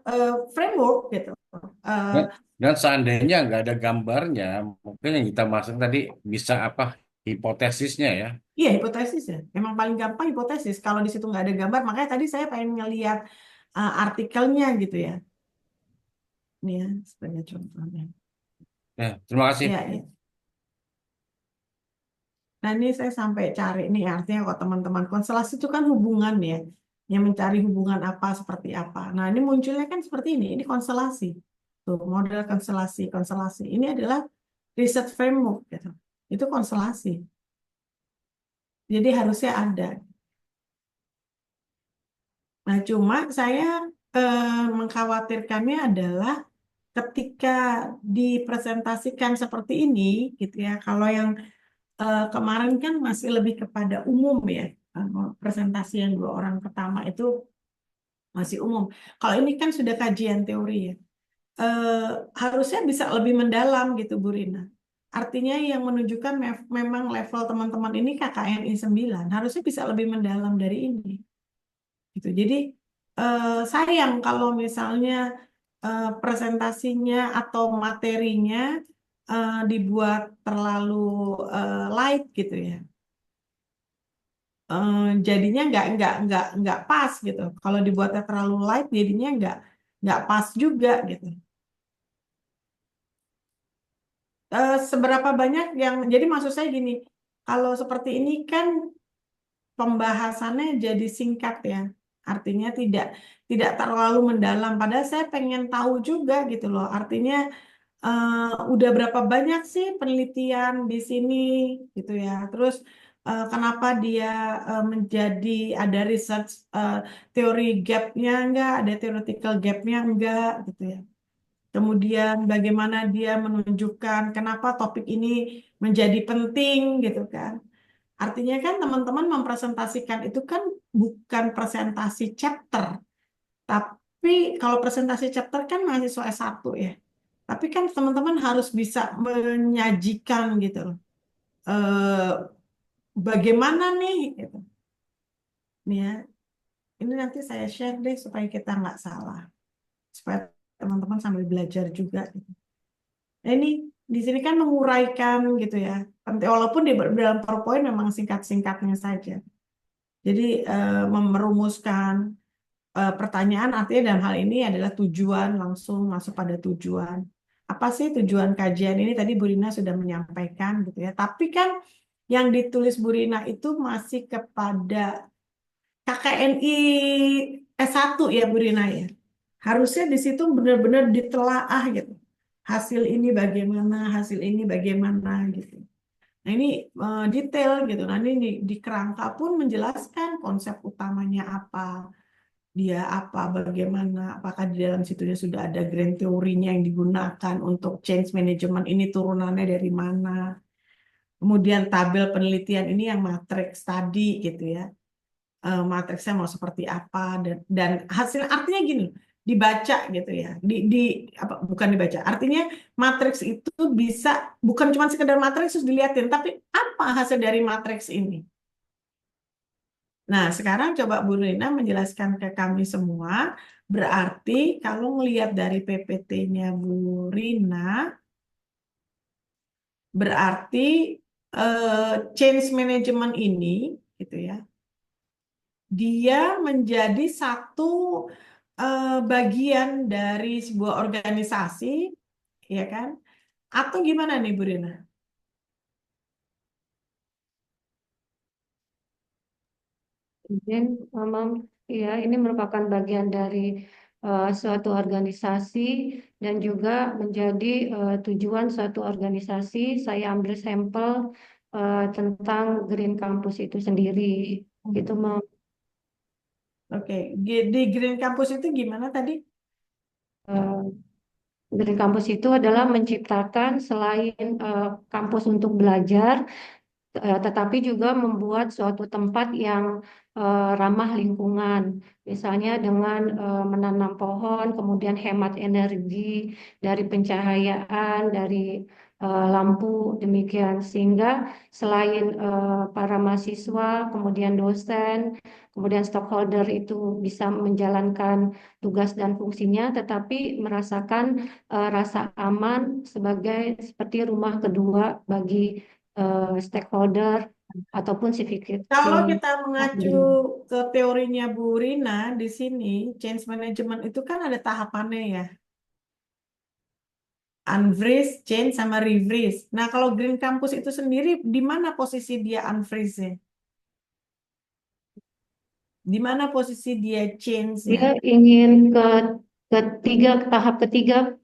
Speaker 1: framework gitu. Eh,
Speaker 5: Dan, dan seandainya nggak ada gambarnya, mungkin yang kita masuk tadi bisa apa hipotesisnya ya.
Speaker 1: iya hipotesis ya. Emang paling gampang hipotesis. Kalau di situ nggak ada gambar, makanya tadi saya pengen ngeliat artikelnya gitu ya. Ini ya sebagai contohnya.
Speaker 5: Ya, terima kasih.
Speaker 1: Ya, ya. Nah ini saya sampai cari nih artinya kok teman-teman konstelasi itu kan hubungan ya. Yang mencari hubungan apa seperti apa. Nah ini munculnya kan seperti ini. Ini konstelasi. Tuh model konstelasi. Konstelasi ini adalah research framework gitu. Itu konstelasi. Jadi harusnya ada. Nah, cuma saya mengkhawatirkannya adalah ketika dipresentasikan seperti ini, gitu ya. Kalau yang kemarin kan masih lebih kepada umum ya, presentasi yang 2 orang pertama itu masih umum. Kalau ini kan sudah kajian teori ya, eh, harusnya bisa lebih mendalam gitu, Bu Rina. Artinya yang menunjukkan memang level teman-teman ini KKNI 9 harusnya bisa lebih mendalam dari ini gitu. Jadi sayang kalau misalnya presentasinya atau materinya dibuat terlalu light gitu ya. Jadinya nggak pas gitu. Kalau dibuatnya terlalu light, jadinya nggak pas juga gitu. Seberapa banyak yang jadi maksud saya gini, kalau seperti ini kan pembahasannya jadi singkat ya. Artinya tidak terlalu mendalam. Padahal saya pengen tahu juga gitu loh. Artinya udah berapa banyak sih penelitian di sini gitu ya. Terus kenapa dia menjadi ada research teori gapnya enggak, ada theoretical gapnya enggak gitu ya. Kemudian bagaimana dia menunjukkan kenapa topik ini menjadi penting gitu kan. Artinya kan teman-teman mempresentasikan itu kan bukan presentasi chapter, tapi kalau presentasi chapter kan mahasiswa S1 ya. Tapi kan teman-teman harus bisa menyajikan gitu loh. Eh, bagaimana nih gitu. Nih ya, ini nanti saya share deh supaya kita nggak salah. Supaya teman-teman sambil belajar juga gitu. Nah, ini di sini kan menguraikan gitu ya. Walaupun di dalam PowerPoint memang singkat-singkatnya saja. Jadi merumuskan pertanyaan artinya dalam hal ini adalah tujuan, langsung masuk pada tujuan. Apa sih tujuan kajian ini? Tadi Bu Rina sudah menyampaikan gitu ya. Tapi kan yang ditulis Bu Rina itu masih kepada KKNI S1 ya Bu Rina ya. Harusnya di situ benar-benar ditelaah gitu. Hasil ini bagaimana, hasil ini bagaimana gitu. Nah ini detail gitu. Nah ini di kerangka pun menjelaskan konsep utamanya apa, dia apa, bagaimana, apakah di dalam situnya sudah ada grand teorinya yang digunakan untuk change management ini turunannya dari mana. Kemudian tabel penelitian ini yang matrix tadi gitu ya. Matriksnya mau seperti apa dan hasil artinya gini dibaca gitu ya di apa bukan dibaca artinya matriks itu bisa bukan cuma sekedar matriks terus dilihatin tapi apa hasil dari matriks ini. Nah sekarang coba Bu Rina menjelaskan ke kami semua berarti kalau melihat dari PPT-nya Bu Rina berarti change management ini gitu ya dia menjadi satu bagian dari sebuah organisasi, ya kan? Atau gimana nih, Bu Rina?
Speaker 2: Dan memang ya ini merupakan bagian dari suatu organisasi dan juga menjadi tujuan suatu organisasi. Saya ambil sampel tentang Green Campus itu sendiri. Itu
Speaker 1: Oke, di Green Campus itu gimana tadi?
Speaker 2: eh, Green Campus itu adalah menciptakan selain kampus untuk belajar, tetapi juga membuat suatu tempat yang ramah lingkungan, misalnya dengan menanam pohon, kemudian hemat energi dari pencahayaan, dari lampu, demikian. Sehingga selain para mahasiswa, kemudian dosen, kemudian stakeholder itu bisa menjalankan tugas dan fungsinya, tetapi merasakan rasa aman sebagai seperti rumah kedua bagi stakeholder ataupun civic.
Speaker 1: Kalau kita mengacu ke teorinya Bu Rina di sini, change management itu kan ada tahapannya ya. Unfreeze, change, sama refreeze. Nah, kalau Green Campus itu sendiri, di mana posisi dia unfreeze-nya? Di mana posisi dia change-nya?
Speaker 2: Dia ingin tahap ketiga,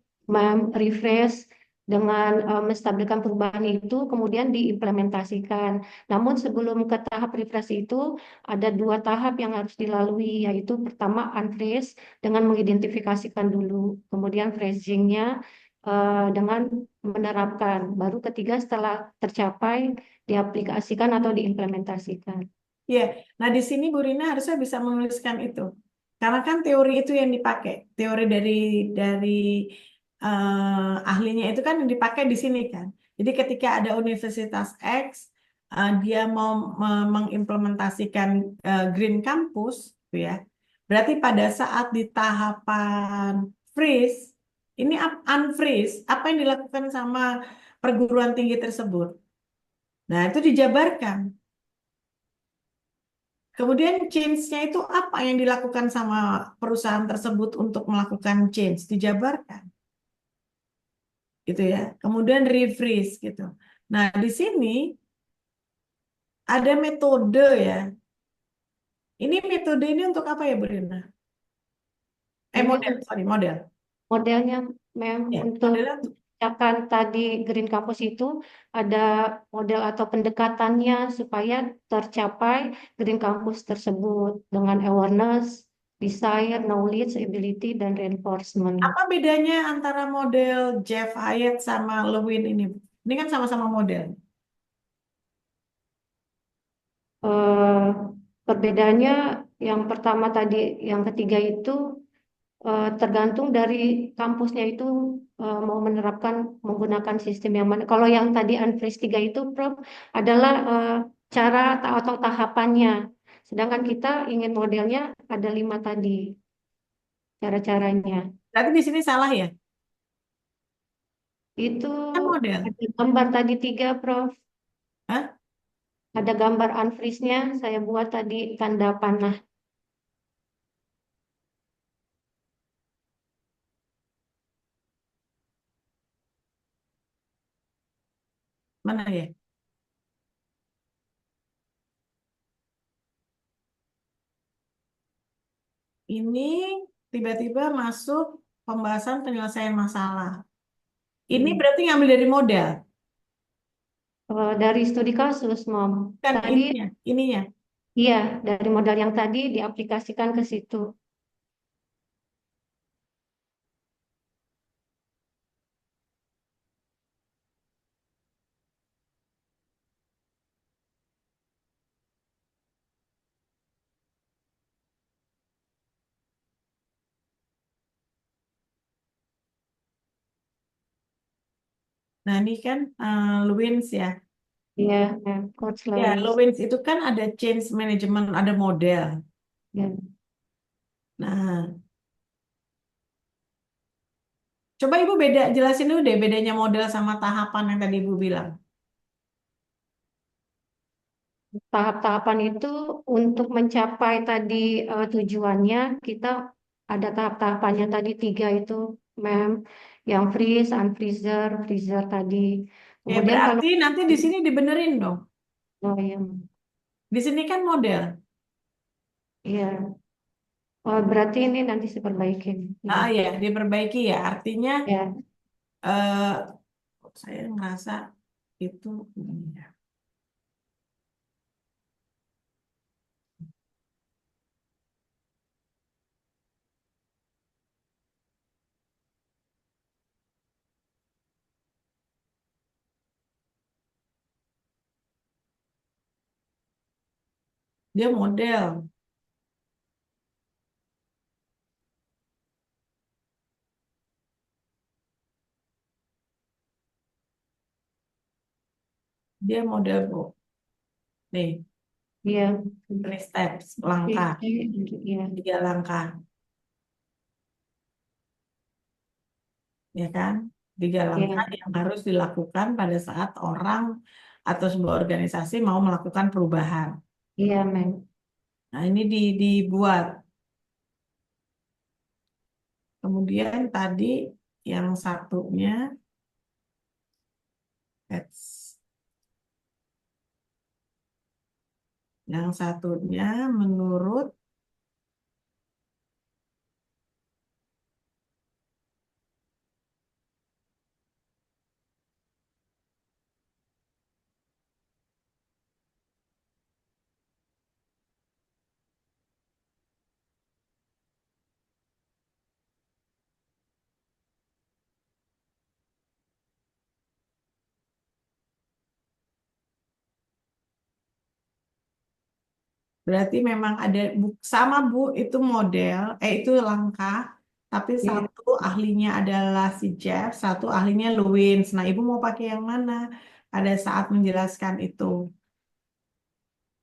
Speaker 2: refresh dengan menstabilkan perubahan itu, kemudian diimplementasikan. Namun sebelum ke tahap refresh itu, ada dua tahap yang harus dilalui, yaitu pertama unfreeze dengan mengidentifikasikan dulu, kemudian phrasing-nya dengan menerapkan. Baru ketiga setelah tercapai, diaplikasikan atau diimplementasikan.
Speaker 1: Ya, nah di sini Bu Rina harusnya bisa menuliskan itu. Karena kan teori itu yang dipakai. Teori dari ahlinya itu kan yang dipakai di sini kan. Jadi ketika ada Universitas X, dia mau mengimplementasikan Green Campus, gitu ya. Berarti pada saat di tahapan freeze, ini unfreeze, apa yang dilakukan sama perguruan tinggi tersebut? Nah, itu dijabarkan. Kemudian change-nya itu apa yang dilakukan sama perusahaan tersebut untuk melakukan change? Dijabarkan, gitu ya. Kemudian refreeze gitu. Nah, di sini ada metode ya. Ini metode ini untuk apa ya, Bu Rina?
Speaker 2: Ini
Speaker 1: Model, sorry, model.
Speaker 2: modelnya memang
Speaker 1: Ya,
Speaker 2: untuk
Speaker 1: modelnya untuk
Speaker 2: akan tadi Green Campus itu ada model atau pendekatannya supaya tercapai Green Campus tersebut dengan awareness, desire, knowledge, ability, dan reinforcement.
Speaker 1: apa bedanya antara model Jeff Hyatt sama Lewin ini? Ini kan sama-sama model.
Speaker 2: Eh, Perbedaannya yang pertama tadi, yang ketiga itu tergantung dari kampusnya itu mau menerapkan menggunakan sistem yang mana. Kalau yang tadi Unfreeze 3 itu, Prof, adalah cara atau tahapannya. Sedangkan kita ingin modelnya ada 5 tadi, cara-caranya.
Speaker 1: Berarti di sini salah ya?
Speaker 2: Itu
Speaker 1: Kan model.
Speaker 2: ada gambar tadi 3, Prof.
Speaker 1: Hah?
Speaker 2: Ada gambar unfreeze-nya, saya buat tadi tanda panah.
Speaker 1: Mana ya? Ini tiba-tiba masuk pembahasan penyelesaian masalah. Ini berarti ngambil dari model.
Speaker 2: Dari studi kasus, Mom.
Speaker 1: Kan
Speaker 2: Tadi,
Speaker 1: ininya.
Speaker 2: iya, dari modal yang tadi diaplikasikan ke situ.
Speaker 1: Nah, ini kan Lewins ya.
Speaker 2: Iya, ya, Coach
Speaker 1: Ya,
Speaker 2: Lawrence.
Speaker 1: Lewins itu kan ada change management, ada model.
Speaker 2: Ya.
Speaker 1: Nah, coba Ibu jelasin dulu deh bedanya model sama tahapan yang tadi Ibu bilang.
Speaker 2: Tahap-tahapan itu untuk mencapai tadi tujuannya, kita ada tahap-tahapannya tadi 3 itu, Mem, yang freeze, unfreezer, freezer tadi.
Speaker 1: Ya,
Speaker 2: Kemudian kalau,
Speaker 1: berarti nanti di sini dibenerin dong.
Speaker 2: oh iya,
Speaker 1: Di sini kan model.
Speaker 2: iya. Oh, berarti ini nanti saya perbaikin. Iya.
Speaker 1: Ah ya, diperbaiki ya. Artinya
Speaker 2: Ya,
Speaker 1: eh saya ngerasa itu ya. Dia model. Dia model Bu. Nih,
Speaker 2: iya.
Speaker 1: three steps, langkah,
Speaker 2: Iya,
Speaker 1: 3 langkah, ya kan? 3 langkah
Speaker 2: iya,
Speaker 1: yang harus dilakukan pada saat orang atau sebuah organisasi mau melakukan perubahan.
Speaker 2: iya, Mem.
Speaker 1: Nah, ini dibuat. Kemudian tadi yang satunya, that's- yang satunya menurut berarti memang ada sama Bu itu model, itu langkah, tapi
Speaker 2: Iya,
Speaker 1: satu ahlinya adalah si Jeff, satu ahlinya Lewins. Nah, Ibu mau pakai yang mana pada saat menjelaskan itu?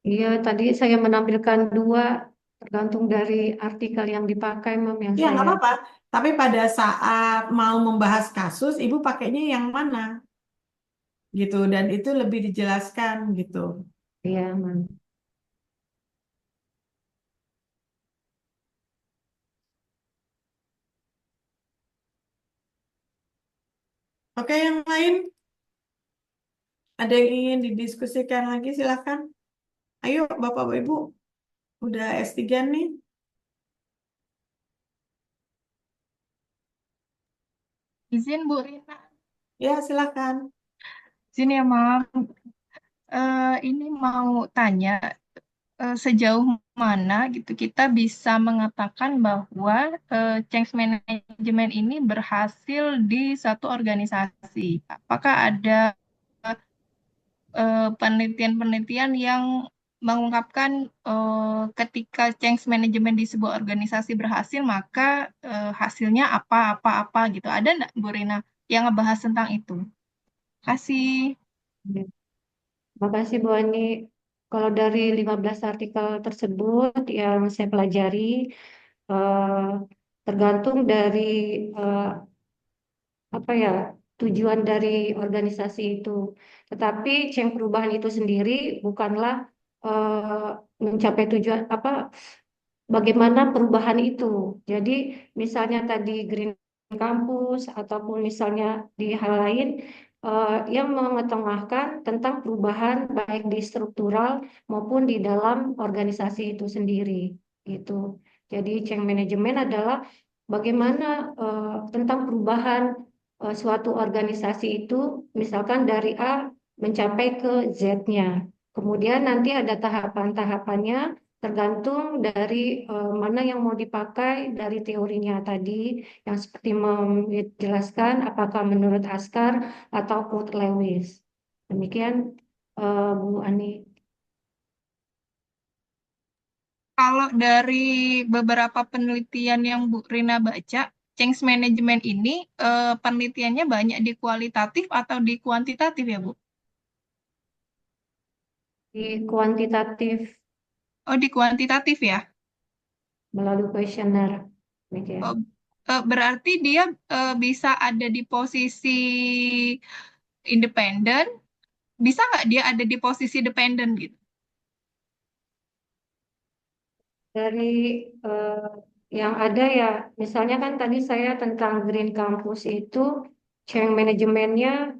Speaker 2: iya, tadi saya menampilkan 2 tergantung dari artikel yang dipakai, Mem, yang
Speaker 1: Ya, nggak
Speaker 2: saya,
Speaker 1: apa-apa. Tapi pada saat mau membahas kasus, Ibu pakainya yang mana? Gitu. Dan itu lebih dijelaskan gitu.
Speaker 2: iya, Mem.
Speaker 1: Oke, yang lain? Ada yang ingin didiskusikan lagi? Silakan. Ayo, Bapak Ibu. Udah S3 nih.
Speaker 6: Izin Bu Rina,
Speaker 1: Ya, silakan.
Speaker 6: izin ya Mam. Ini mau tanya sejauh mana gitu kita bisa mengatakan bahwa change management ini berhasil di satu organisasi. Apakah ada penelitian-penelitian yang mengungkapkan ketika change management di sebuah organisasi berhasil, maka hasilnya apa-apa-apa gitu. Ada nggak Bu Rina yang ngebahas tentang itu? Kasih.
Speaker 2: Terima kasih Bu Ani. Kalau dari 15 artikel tersebut yang saya pelajari, eh, tergantung dari eh, apa ya tujuan dari organisasi itu. Tetapi change perubahan itu sendiri bukanlah mencapai tujuan apa bagaimana perubahan itu. Jadi misalnya tadi Green Campus ataupun misalnya di hal lain yang mengetengahkan tentang perubahan baik di struktural maupun di dalam organisasi itu sendiri gitu. Jadi change management adalah bagaimana tentang perubahan suatu organisasi itu misalkan dari A mencapai ke Z-nya. Kemudian nanti ada tahapan-tahapannya tergantung dari mana yang mau dipakai dari teorinya tadi yang seperti menjelaskan apakah menurut Askar atau Kurt Lewis. Demikian Bu Ani.
Speaker 6: Kalau dari beberapa penelitian yang Bu Rina baca, change management ini penelitiannya banyak di kualitatif atau di kuantitatif ya, Bu?
Speaker 2: Di kuantitatif
Speaker 6: Oh, di kuantitatif ya.
Speaker 2: melalui kuesioner. Demikian.
Speaker 6: Oh, berarti dia bisa ada di posisi independen, bisa nggak dia ada di posisi dependen gitu?
Speaker 2: Dari eh, yang ada ya, misalnya kan tadi saya tentang Green Campus itu change manajemennya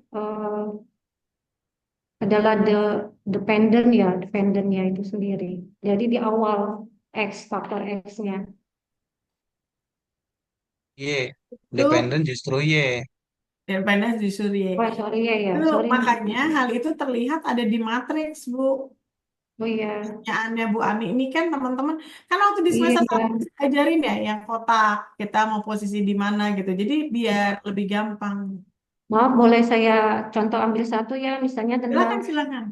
Speaker 2: adalah dependennya itu sendiri. Jadi di awal faktor X-nya.
Speaker 3: Y.
Speaker 1: Itu
Speaker 3: Dependen justru Y.
Speaker 1: daripada di Surya.
Speaker 2: Oh, sorry ya,
Speaker 1: Itu
Speaker 2: sorry.
Speaker 1: makanya hal itu terlihat ada di matriks, Bu.
Speaker 2: Oh iya,
Speaker 1: Pertanyaannya Bu Ani ini kan teman-teman, kan waktu di semester
Speaker 2: iya.
Speaker 1: 1 saya ajarin ya yang kotak, kita mau posisi di mana gitu. Jadi biar lebih gampang.
Speaker 2: Maaf, boleh saya contoh ambil satu ya, misalnya tentang
Speaker 1: Silakan, silakan.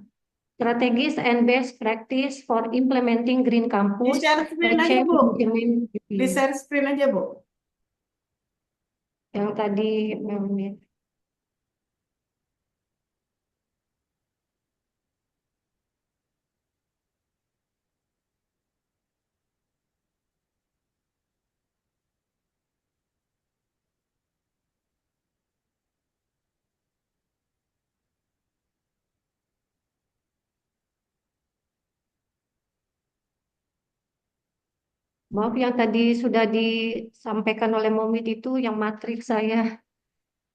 Speaker 2: strategies and best practice for implementing Green
Speaker 1: Di
Speaker 2: Campus,
Speaker 1: share screen aja,
Speaker 2: change
Speaker 1: Bu.
Speaker 2: management
Speaker 1: Di share screen aja, Bu.
Speaker 2: yang tadi maaf yang tadi sudah disampaikan oleh Momit itu yang matriks saya.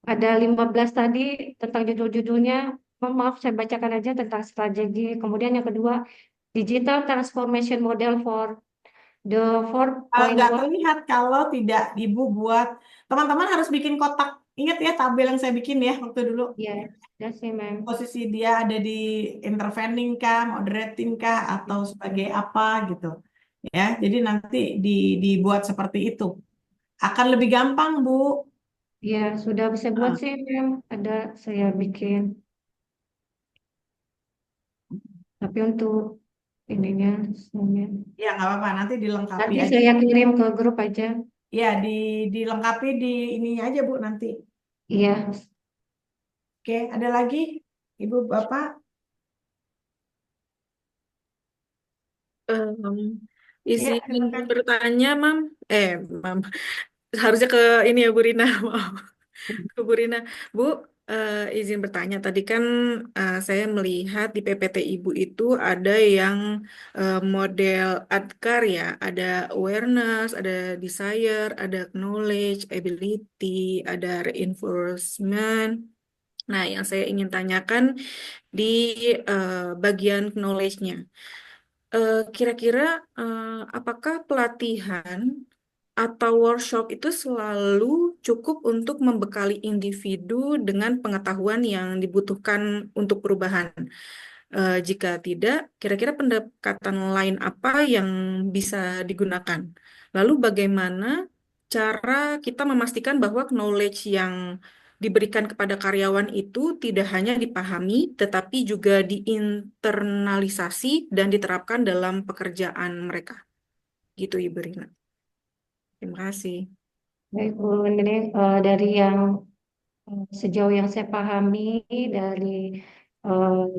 Speaker 2: Ada 15 tadi tentang judul-judulnya. Maaf, saya bacakan aja tentang strategi. Kemudian yang kedua, Digital Transformation Model for the
Speaker 1: Nggak
Speaker 2: 4.1.
Speaker 1: terlihat kalau tidak Ibu buat. Teman-teman harus bikin kotak. Ingat ya tabel yang saya bikin ya waktu dulu.
Speaker 2: Ya, sudah sih, Ma'am.
Speaker 1: Posisi dia ada di intervening kah, moderating kah, atau sebagai apa gitu. Ya, jadi nanti dibuat seperti itu. Akan lebih gampang, Bu.
Speaker 2: Ya, sudah bisa buat
Speaker 1: Ah,
Speaker 2: sih, Ma'am. Ada saya bikin. Tapi untuk ininya, semuanya.
Speaker 1: ya, nggak apa-apa. Nanti dilengkapi
Speaker 2: Nanti
Speaker 1: aja.
Speaker 2: saya kirim ke grup aja.
Speaker 1: Ya, dilengkapi di ininya aja, Bu, nanti.
Speaker 2: Iya,
Speaker 1: Oke, ada lagi? Ibu, Bapak?
Speaker 7: Em,
Speaker 1: Ya,
Speaker 7: izin
Speaker 1: silakan.
Speaker 7: bertanya, Mam. Mam. Harusnya ke ini ya, Bu Rina. Maaf. Ke Bu Rina. Bu, izin bertanya. Tadi kan saya melihat di PPT Ibu itu ada yang model ADKAR ya. Ada awareness, ada desire, ada knowledge, ability, ada reinforcement. Nah, yang saya ingin tanyakan di bagian knowledge-nya. Kira-kira apakah pelatihan atau workshop itu selalu cukup untuk membekali individu dengan pengetahuan yang dibutuhkan untuk perubahan? Jika tidak, kira-kira pendekatan lain apa yang bisa digunakan? Lalu bagaimana cara kita memastikan bahwa knowledge yang diberikan kepada karyawan itu tidak hanya dipahami, tetapi juga diinternalisasi dan diterapkan dalam pekerjaan mereka. Gitu, Ibu Rina. Terima kasih.
Speaker 2: Baik, Bu Nini, dari yang sejauh yang saya pahami dari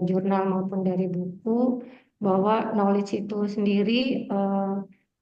Speaker 2: jurnal maupun dari buku, bahwa knowledge itu sendiri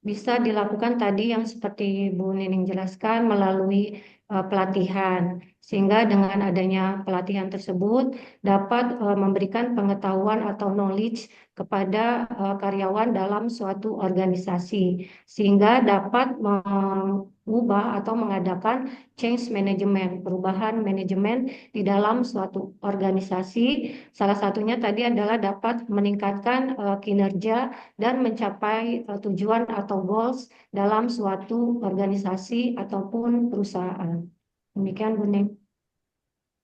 Speaker 2: bisa dilakukan tadi yang seperti Bu Nining jelaskan melalui pelatihan. Sehingga dengan adanya pelatihan tersebut dapat memberikan pengetahuan atau knowledge kepada karyawan dalam suatu organisasi. Sehingga dapat mengubah atau mengadakan change management, perubahan manajemen di dalam suatu organisasi. Salah satunya tadi adalah dapat meningkatkan kinerja dan mencapai tujuan atau goals dalam suatu organisasi ataupun perusahaan. Demikian, Bu Ning.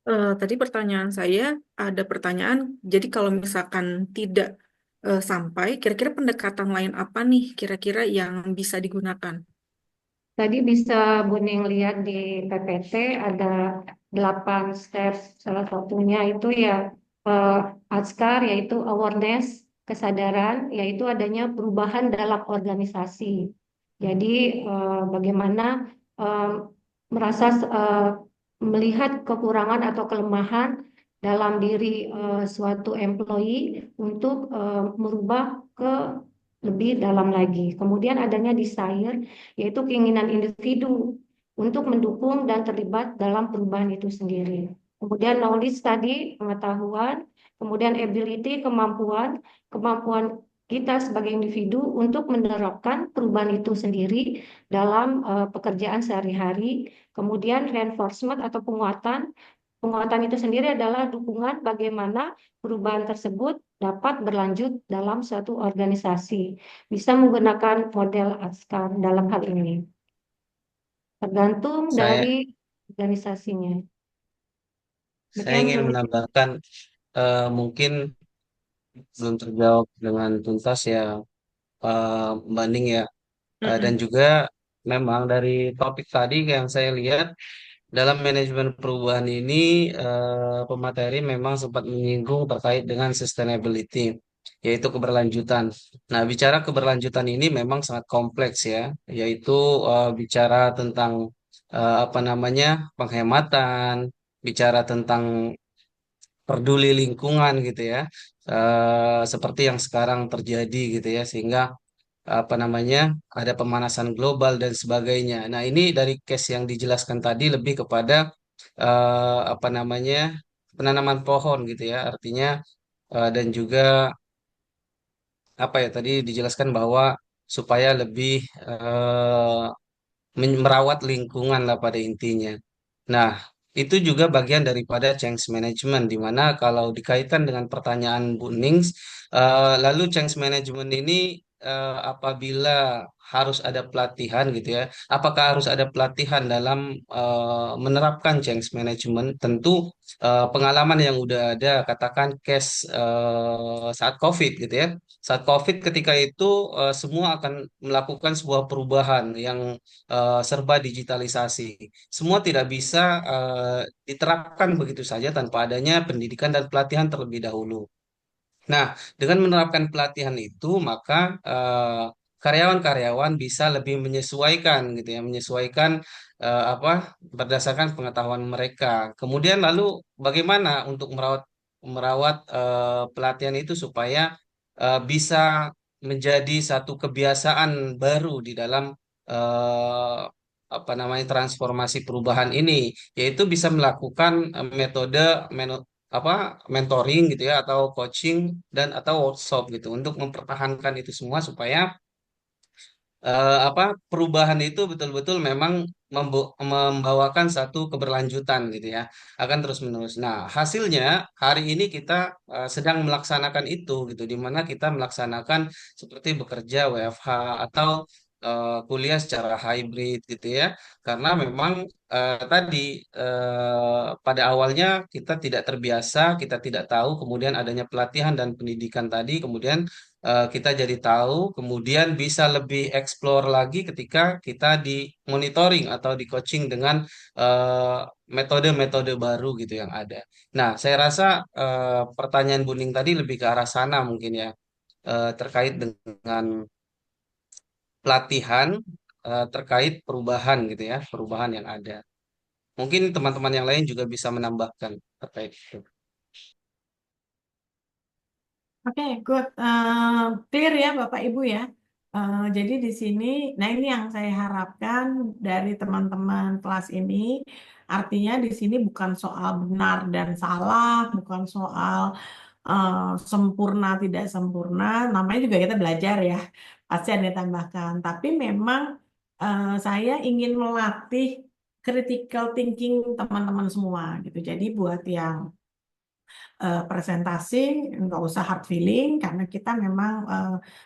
Speaker 7: Tadi pertanyaan saya ada pertanyaan, jadi kalau misalkan tidak sampai, kira-kira pendekatan lain apa nih kira-kira yang bisa digunakan?
Speaker 2: Tadi bisa Bu Ning lihat di PPT ada 8 step. Salah satunya itu ya ASKAR, yaitu awareness, kesadaran, yaitu adanya perubahan dalam organisasi. Jadi bagaimana eh, merasa melihat kekurangan atau kelemahan dalam diri suatu employee untuk merubah ke lebih dalam lagi. Kemudian adanya desire, yaitu keinginan individu untuk mendukung dan terlibat dalam perubahan itu sendiri. Kemudian knowledge tadi, pengetahuan, kemudian ability, kemampuan kita sebagai individu untuk menerapkan perubahan itu sendiri dalam pekerjaan sehari-hari. Kemudian reinforcement atau penguatan. Penguatan itu sendiri adalah dukungan bagaimana perubahan tersebut dapat berlanjut dalam suatu organisasi. Bisa menggunakan model ASKAR dalam hal ini. Tergantung
Speaker 3: Saya
Speaker 2: dari organisasinya.
Speaker 3: saya
Speaker 2: Demikian,
Speaker 3: ingin
Speaker 2: Bu Nini.
Speaker 3: menambahkan mungkin belum terjawab dengan tuntas ya, Mbak Ning ya. Dan
Speaker 7: Mm-mm.
Speaker 3: juga memang dari topik tadi yang saya lihat dalam manajemen perubahan ini, pemateri memang sempat menyinggung terkait dengan sustainability, yaitu keberlanjutan. Nah, bicara keberlanjutan ini memang sangat kompleks ya, yaitu bicara tentang apa namanya, penghematan, bicara tentang peduli lingkungan gitu ya, seperti yang sekarang terjadi gitu ya, sehingga apa namanya, ada pemanasan global dan sebagainya. Nah, ini dari case yang dijelaskan tadi lebih kepada apa namanya, penanaman pohon gitu ya, artinya dan juga apa ya, tadi dijelaskan bahwa supaya lebih merawat lingkungan lah pada intinya. Nah, itu juga bagian daripada change management, di mana kalau dikaitkan dengan pertanyaan Bu Nings, lalu change management ini apabila harus ada pelatihan gitu ya, apakah harus ada pelatihan dalam menerapkan change management? Tentu pengalaman yang udah ada, katakan case saat COVID gitu ya, saat COVID ketika itu semua akan melakukan sebuah perubahan yang serba digitalisasi. Semua tidak bisa diterapkan begitu saja tanpa adanya pendidikan dan pelatihan terlebih dahulu. Nah, dengan menerapkan pelatihan itu, maka karyawan-karyawan bisa lebih menyesuaikan gitu ya, menyesuaikan apa, berdasarkan pengetahuan mereka. Kemudian lalu bagaimana untuk merawat merawat pelatihan itu supaya bisa menjadi satu kebiasaan baru di dalam eh, apa namanya, transformasi perubahan ini, yaitu bisa melakukan metode apa, mentoring gitu ya, atau coaching dan atau workshop gitu untuk mempertahankan itu semua supaya apa, perubahan itu betul-betul memang membawakan satu keberlanjutan gitu ya, akan terus menerus. Nah, hasilnya hari ini kita sedang melaksanakan itu gitu, di mana kita melaksanakan seperti bekerja WFH atau kuliah secara hybrid gitu ya, karena memang tadi pada awalnya kita tidak terbiasa, kita tidak tahu, kemudian adanya pelatihan dan pendidikan tadi, kemudian kita jadi tahu, kemudian bisa lebih explore lagi ketika kita di monitoring atau di coaching dengan eh, metode-metode baru gitu yang ada. Nah, saya rasa pertanyaan Buning tadi lebih ke arah sana mungkin ya, terkait dengan pelatihan terkait perubahan gitu ya, perubahan yang ada. Mungkin teman-teman yang lain juga bisa menambahkan terkait itu.
Speaker 1: Oke, good. Clear ya Bapak Ibu ya. Jadi di sini, nah ini yang saya harapkan dari teman-teman kelas ini, artinya di sini bukan soal benar dan salah, bukan soal sempurna tidak sempurna, namanya juga kita belajar ya, pasti ada yang tambahkan. Tapi memang saya ingin melatih critical thinking teman-teman semua gitu. Jadi buat yang presentasi nggak usah hard feeling karena kita memang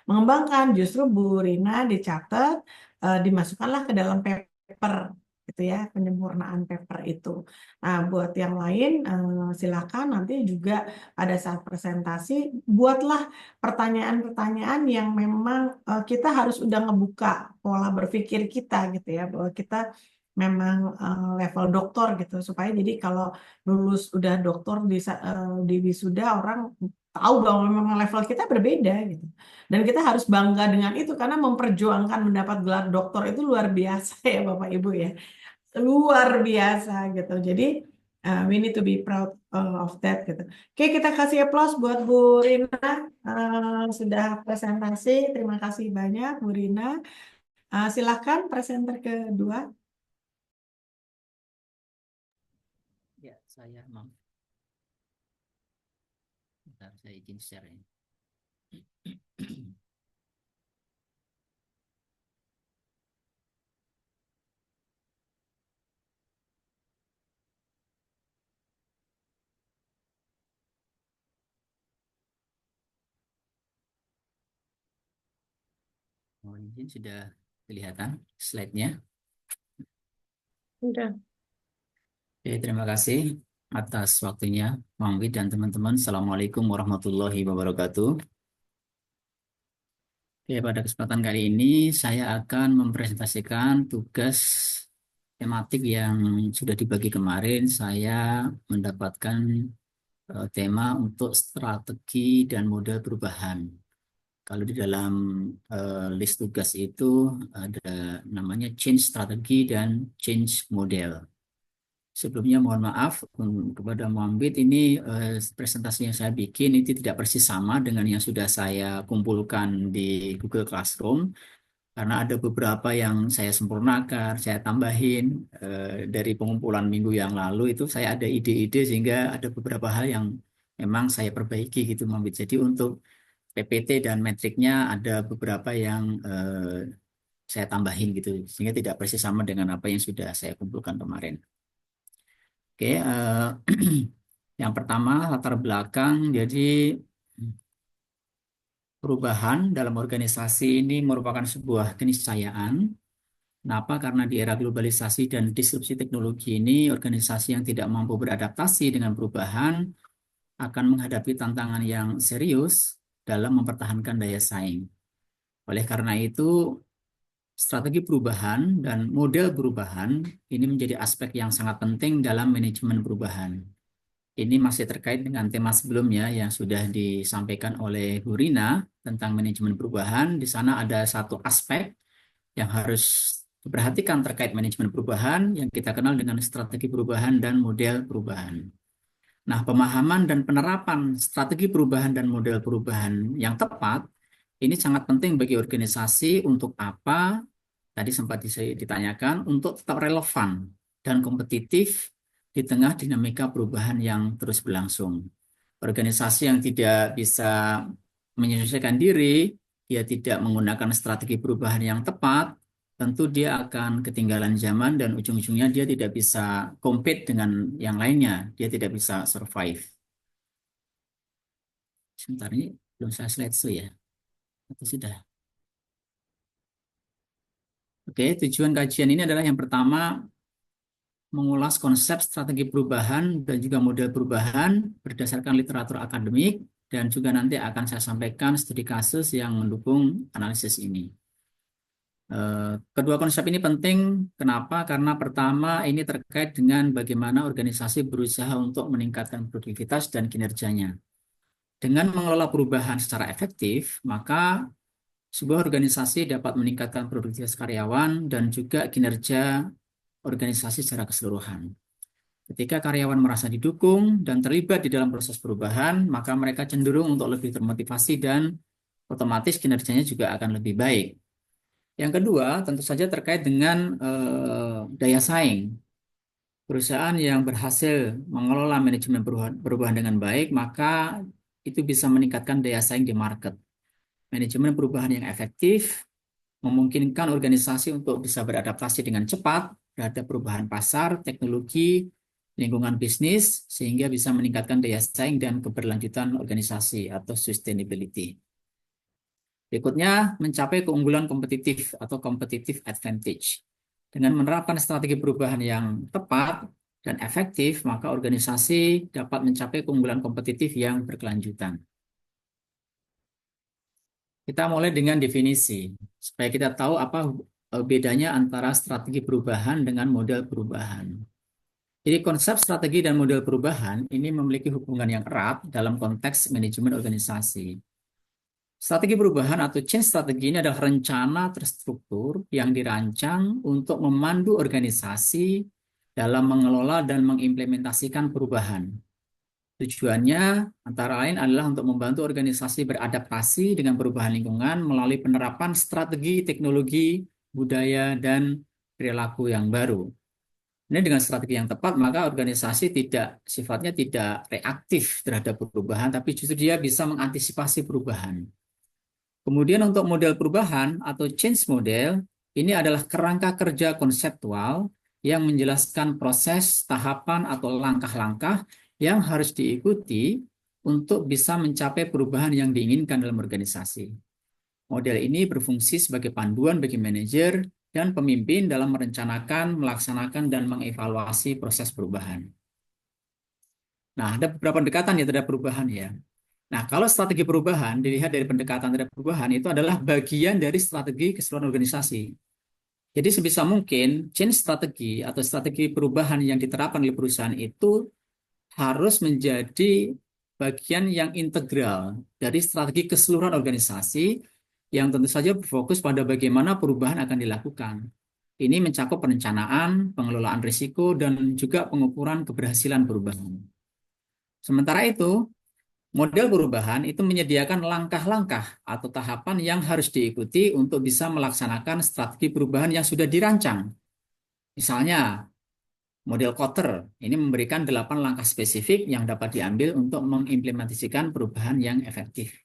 Speaker 1: mengembangkan, justru Bu Rina dicatat, dimasukkanlah ke dalam paper gitu ya, penyempurnaan paper itu. Nah, buat yang lain silakan nanti juga pada saat presentasi buatlah pertanyaan-pertanyaan yang memang kita harus udah ngebuka pola berpikir kita gitu ya, bahwa kita memang level doktor gitu, supaya jadi kalau lulus udah doktor di wisuda, orang tahu bahwa memang level kita berbeda gitu. Dan kita harus bangga dengan itu karena memperjuangkan mendapat gelar doktor itu luar biasa ya Bapak Ibu ya. Luar biasa gitu. Jadi we need to be proud of that gitu. Oke, kita kasih applause buat Bu Rina sudah presentasi. Terima kasih banyak Bu Rina. Silakan presenter kedua.
Speaker 8: Ya, saya mau. Bentar, saya izin share ya. Mohon izin, sudah kelihatan slide-nya.
Speaker 7: Udah.
Speaker 8: Oke, terima kasih atas waktunya, Mang Wid dan teman-teman. Assalamualaikum warahmatullahi wabarakatuh. Oke, pada kesempatan kali ini saya akan mempresentasikan tugas tematik yang sudah dibagi kemarin. Saya mendapatkan tema untuk strategi dan model perubahan. Kalau di dalam list tugas itu ada namanya change strategi dan change model. Sebelumnya mohon maaf kepada Muhammad, ini presentasi yang saya bikin itu tidak persis sama dengan yang sudah saya kumpulkan di Google Classroom, karena ada beberapa yang saya sempurnakan, saya tambahin dari pengumpulan minggu yang lalu. Itu saya ada ide-ide sehingga ada beberapa hal yang memang saya perbaiki gitu Muhammad. Jadi untuk PPT dan metriknya ada beberapa yang saya tambahin gitu, sehingga tidak persis sama dengan apa yang sudah saya kumpulkan kemarin. Oke, yang pertama latar belakang. Jadi perubahan dalam organisasi ini merupakan sebuah keniscayaan. Kenapa? Karena di era globalisasi dan disrupsi teknologi ini, organisasi yang tidak mampu beradaptasi dengan perubahan akan menghadapi tantangan yang serius dalam mempertahankan daya saing. Oleh karena itu, strategi perubahan dan model perubahan ini menjadi aspek yang sangat penting dalam manajemen perubahan. Ini masih terkait dengan tema sebelumnya yang sudah disampaikan oleh Bu Rina tentang manajemen perubahan. Di sana ada satu aspek yang harus diperhatikan terkait manajemen perubahan yang kita kenal dengan strategi perubahan dan model perubahan. Nah, pemahaman dan penerapan strategi perubahan dan model perubahan yang tepat ini sangat penting bagi organisasi. Untuk apa? Tadi sempat ditanyakan, untuk tetap relevan dan kompetitif di tengah dinamika perubahan yang terus berlangsung. Organisasi yang tidak bisa menyesuaikan diri, dia tidak menggunakan strategi perubahan yang tepat, tentu dia akan ketinggalan zaman dan ujung-ujungnya dia tidak bisa compete dengan yang lainnya, dia tidak bisa survive. Sebentar, ini belum saya slideshow ya, atau sudah? Oke, tujuan kajian ini adalah yang pertama, mengulas konsep strategi perubahan dan juga model perubahan berdasarkan literatur akademik dan juga nanti akan saya sampaikan studi kasus yang mendukung analisis ini. Kedua konsep ini penting. Kenapa? Karena pertama ini terkait dengan bagaimana organisasi berusaha untuk meningkatkan produktivitas dan kinerjanya. Dengan mengelola perubahan secara efektif, maka sebuah organisasi dapat meningkatkan produktivitas karyawan dan juga kinerja organisasi secara keseluruhan. Ketika karyawan merasa didukung dan terlibat di dalam proses perubahan, maka mereka cenderung untuk lebih termotivasi dan otomatis kinerjanya juga akan lebih baik. Yang kedua, tentu saja terkait dengan daya saing. Perusahaan yang berhasil mengelola manajemen perubahan dengan baik, maka itu bisa meningkatkan daya saing di market. Manajemen perubahan yang efektif memungkinkan organisasi untuk bisa beradaptasi dengan cepat terhadap perubahan pasar, teknologi, lingkungan bisnis, sehingga bisa meningkatkan daya saing dan keberlanjutan organisasi atau sustainability. Berikutnya, mencapai keunggulan kompetitif atau competitive advantage. Dengan menerapkan strategi perubahan yang tepat dan efektif, maka organisasi dapat mencapai keunggulan kompetitif yang berkelanjutan. Kita mulai dengan definisi, supaya kita tahu apa bedanya antara strategi perubahan dengan model perubahan. Jadi konsep strategi dan model perubahan ini memiliki hubungan yang erat dalam konteks manajemen organisasi. Strategi perubahan atau change strategi ini adalah rencana terstruktur yang dirancang untuk memandu organisasi dalam mengelola dan mengimplementasikan perubahan. Tujuannya antara lain adalah untuk membantu organisasi beradaptasi dengan perubahan lingkungan melalui penerapan strategi, teknologi, budaya, dan perilaku yang baru. Ini dengan strategi yang tepat, maka organisasi sifatnya tidak reaktif terhadap perubahan, tapi justru dia bisa mengantisipasi perubahan. Kemudian untuk model perubahan atau change model, ini adalah kerangka kerja konseptual yang menjelaskan proses, tahapan, atau langkah-langkah yang harus diikuti untuk bisa mencapai perubahan yang diinginkan dalam organisasi. Model ini berfungsi sebagai panduan bagi manajer dan pemimpin dalam merencanakan, melaksanakan, dan mengevaluasi proses perubahan. Nah, ada beberapa pendekatan ya terhadap perubahan ya. Nah, kalau strategi perubahan dilihat dari pendekatan terhadap perubahan itu adalah bagian dari strategi keseluruhan organisasi. Jadi sebisa mungkin change strategi atau strategi perubahan yang diterapkan oleh perusahaan itu harus menjadi bagian yang integral dari strategi keseluruhan organisasi yang tentu saja berfokus pada bagaimana perubahan akan dilakukan. Ini mencakup perencanaan, pengelolaan risiko, dan juga pengukuran keberhasilan perubahan. Sementara itu, model perubahan itu menyediakan langkah-langkah atau tahapan yang harus diikuti untuk bisa melaksanakan strategi perubahan yang sudah dirancang. Misalnya, model Kotter ini memberikan 8 langkah spesifik yang dapat diambil untuk mengimplementasikan perubahan yang efektif.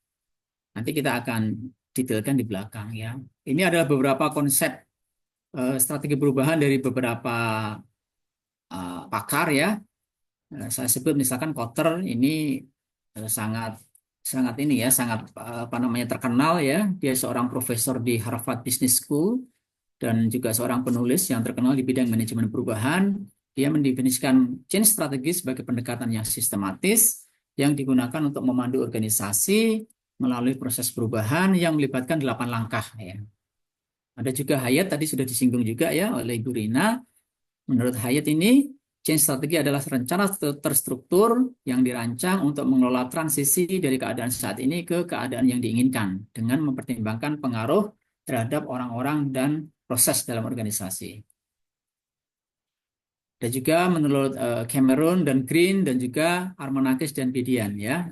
Speaker 8: Nanti kita akan detailkan di belakang ya. Ini adalah beberapa konsep strategi perubahan dari beberapa pakar ya. Saya sebut misalkan Kotter ini sangat terkenal ya. Dia seorang profesor di Harvard Business School dan juga seorang penulis yang terkenal di bidang manajemen perubahan. Dia mendefinisikan change strategi sebagai pendekatan yang sistematis yang digunakan untuk memandu organisasi melalui proses perubahan yang melibatkan 8 langkah ya. Ada juga Hyatt tadi sudah disinggung juga ya oleh Ibu Rina. Menurut Hyatt ini change strategi adalah rencana terstruktur yang dirancang untuk mengelola transisi dari keadaan saat ini ke keadaan yang diinginkan dengan mempertimbangkan pengaruh terhadap orang-orang dan proses dalam organisasi. Dan juga menurut Cameron dan Green dan juga Armonakis dan Bedian ya.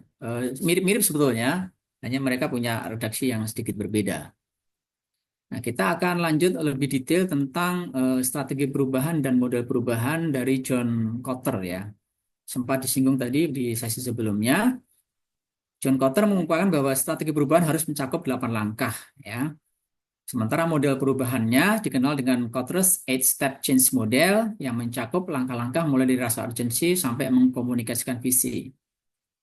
Speaker 8: Mirip-mirip sebetulnya, hanya mereka punya redaksi yang sedikit berbeda. Nah, kita akan lanjut lebih detail tentang strategi perubahan dan model perubahan dari John Kotter ya. Sempat disinggung tadi di sesi sebelumnya. John Kotter mengumpulkan bahwa strategi perubahan harus mencakup 8 langkah ya. Sementara model perubahannya dikenal dengan Kotter's 8-step change model yang mencakup langkah-langkah mulai dari rasa urgensi sampai mengkomunikasikan visi.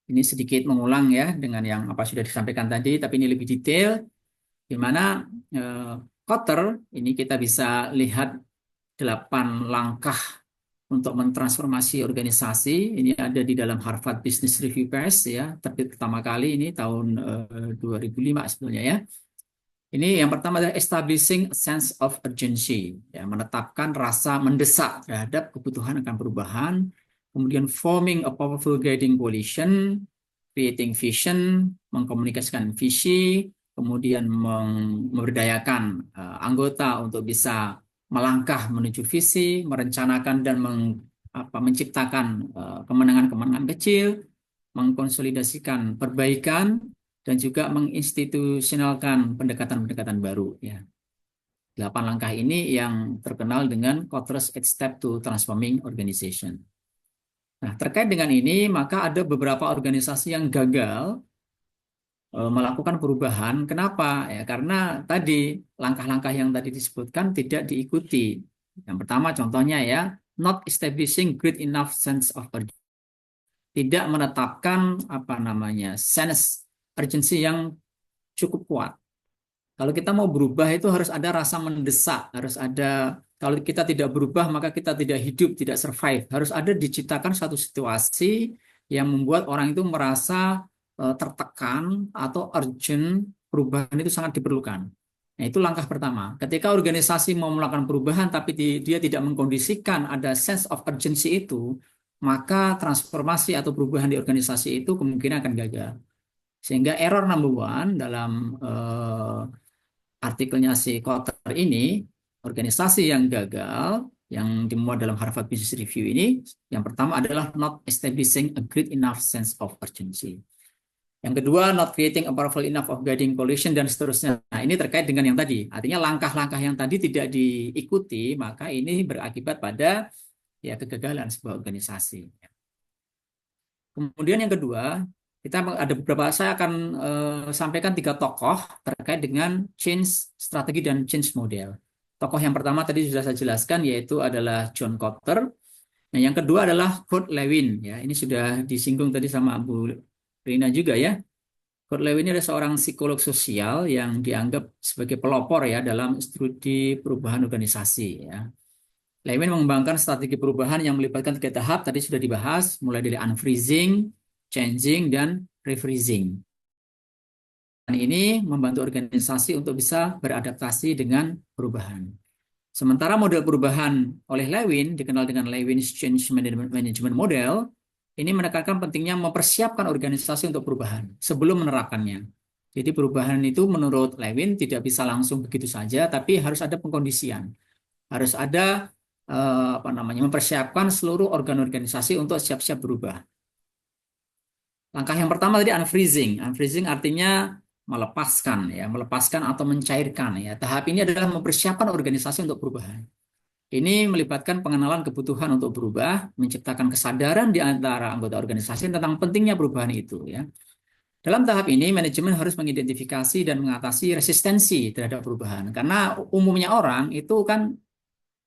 Speaker 8: Ini sedikit mengulang ya dengan yang apa sudah disampaikan tadi, tapi ini lebih detail. Di mana Kotter ini kita bisa lihat 8 langkah untuk mentransformasi organisasi. Ini ada di dalam Harvard Business Review Press ya, terbit pertama kali ini tahun 2005 sebetulnya ya. Ini yang pertama adalah establishing a sense of urgency, ya, menetapkan rasa mendesak terhadap kebutuhan akan perubahan. Kemudian forming a powerful guiding coalition, creating vision, mengkomunikasikan visi, kemudian memberdayakan anggota untuk bisa melangkah menuju visi, merencanakan dan menciptakan kemenangan-kemenangan kecil, mengkonsolidasikan perbaikan, dan juga menginstitusionalkan pendekatan-pendekatan baru. Ya. 8 langkah ini yang terkenal dengan Kotter's 8 Steps to Transforming Organization. Nah, terkait dengan ini, maka ada beberapa organisasi yang gagal melakukan perubahan. Kenapa? Ya, karena tadi langkah-langkah yang tadi disebutkan tidak diikuti. Yang pertama contohnya ya, not establishing great enough sense of urgency. Tidak menetapkan sense urgency yang cukup kuat. Kalau kita mau berubah itu harus ada rasa mendesak, harus ada, kalau kita tidak berubah maka kita tidak hidup, tidak survive. Harus ada diciptakan satu situasi yang membuat orang itu merasa tertekan atau urgent, perubahan itu sangat diperlukan. Nah, itu langkah pertama. Ketika organisasi mau melakukan perubahan tapi dia tidak mengkondisikan ada sense of urgency itu, maka transformasi atau perubahan di organisasi itu kemungkinan akan gagal. Sehingga error number one dalam artikelnya si Kotter ini, organisasi yang gagal, yang dimuat dalam Harvard Business Review ini, yang pertama adalah not establishing a great enough sense of urgency. Yang kedua, not creating a powerful enough of guiding coalition, dan seterusnya. Nah, ini terkait dengan yang tadi. Artinya langkah-langkah yang tadi tidak diikuti, maka ini berakibat pada ya kegagalan sebuah organisasi. Kemudian yang kedua, kita ada beberapa, saya akan sampaikan 3 tokoh terkait dengan change strategi dan change model. Tokoh yang pertama tadi sudah saya jelaskan, yaitu adalah John Kotter. Nah, yang kedua adalah Kurt Lewin. Ya, ini sudah disinggung tadi sama Bu Rina juga ya. Kurt Lewin ini adalah seorang psikolog sosial yang dianggap sebagai pelopor ya dalam studi perubahan organisasi. Ya. Lewin mengembangkan strategi perubahan yang melibatkan 3 tahap, tadi sudah dibahas, mulai dari unfreezing, changing, dan refreezing. Dan ini membantu organisasi untuk bisa beradaptasi dengan perubahan. Sementara model perubahan oleh Lewin, dikenal dengan Lewin's Change Management Model, ini menekankan pentingnya mempersiapkan organisasi untuk perubahan sebelum menerapkannya. Jadi perubahan itu menurut Lewin tidak bisa langsung begitu saja, tapi harus ada pengkondisian. Harus ada mempersiapkan seluruh organ organisasi untuk siap-siap berubah. Langkah yang pertama tadi unfreezing. Unfreezing artinya melepaskan atau mencairkan ya. Tahap ini adalah mempersiapkan organisasi untuk perubahan. Ini melibatkan pengenalan kebutuhan untuk berubah, menciptakan kesadaran di antara anggota organisasi tentang pentingnya perubahan itu ya. Dalam tahap ini manajemen harus mengidentifikasi dan mengatasi resistensi terhadap perubahan, karena umumnya orang itu kan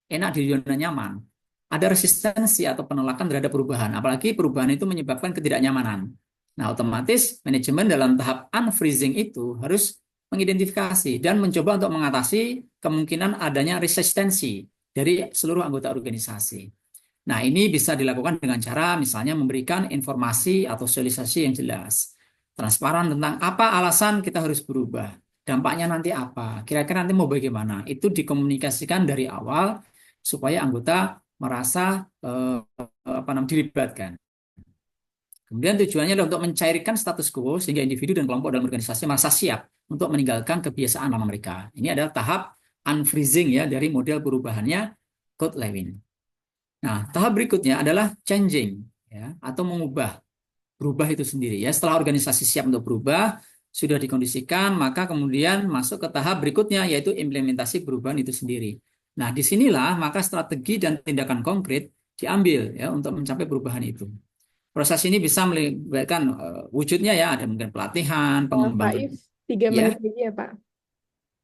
Speaker 8: enak di zona nyaman. Ada resistensi atau penolakan terhadap perubahan, apalagi perubahan itu menyebabkan ketidaknyamanan. Nah, otomatis manajemen dalam tahap unfreezing itu harus mengidentifikasi dan mencoba untuk mengatasi kemungkinan adanya resistensi dari seluruh anggota organisasi. Nah, ini bisa dilakukan dengan cara misalnya memberikan informasi atau sosialisasi yang jelas, transparan tentang apa alasan kita harus berubah, dampaknya nanti apa, kira-kira nanti mau bagaimana. Itu dikomunikasikan dari awal supaya anggota merasa dilibatkan. Kemudian tujuannya adalah untuk mencairkan status quo sehingga individu dan kelompok dalam organisasi merasa siap untuk meninggalkan kebiasaan lama mereka. Ini adalah tahap unfreezing ya dari model perubahannya Kurt Lewin. Nah, tahap berikutnya adalah changing ya, atau mengubah. Berubah itu sendiri ya. Setelah organisasi siap untuk berubah, sudah dikondisikan, maka kemudian masuk ke tahap berikutnya yaitu implementasi perubahan itu sendiri. Nah, disinilah maka strategi dan tindakan konkret diambil ya untuk mencapai perubahan itu. Proses ini bisa melibatkan wujudnya ya, ada mungkin pelatihan, pengembangan.
Speaker 2: Pak If, 3 menit lagi ya Pak.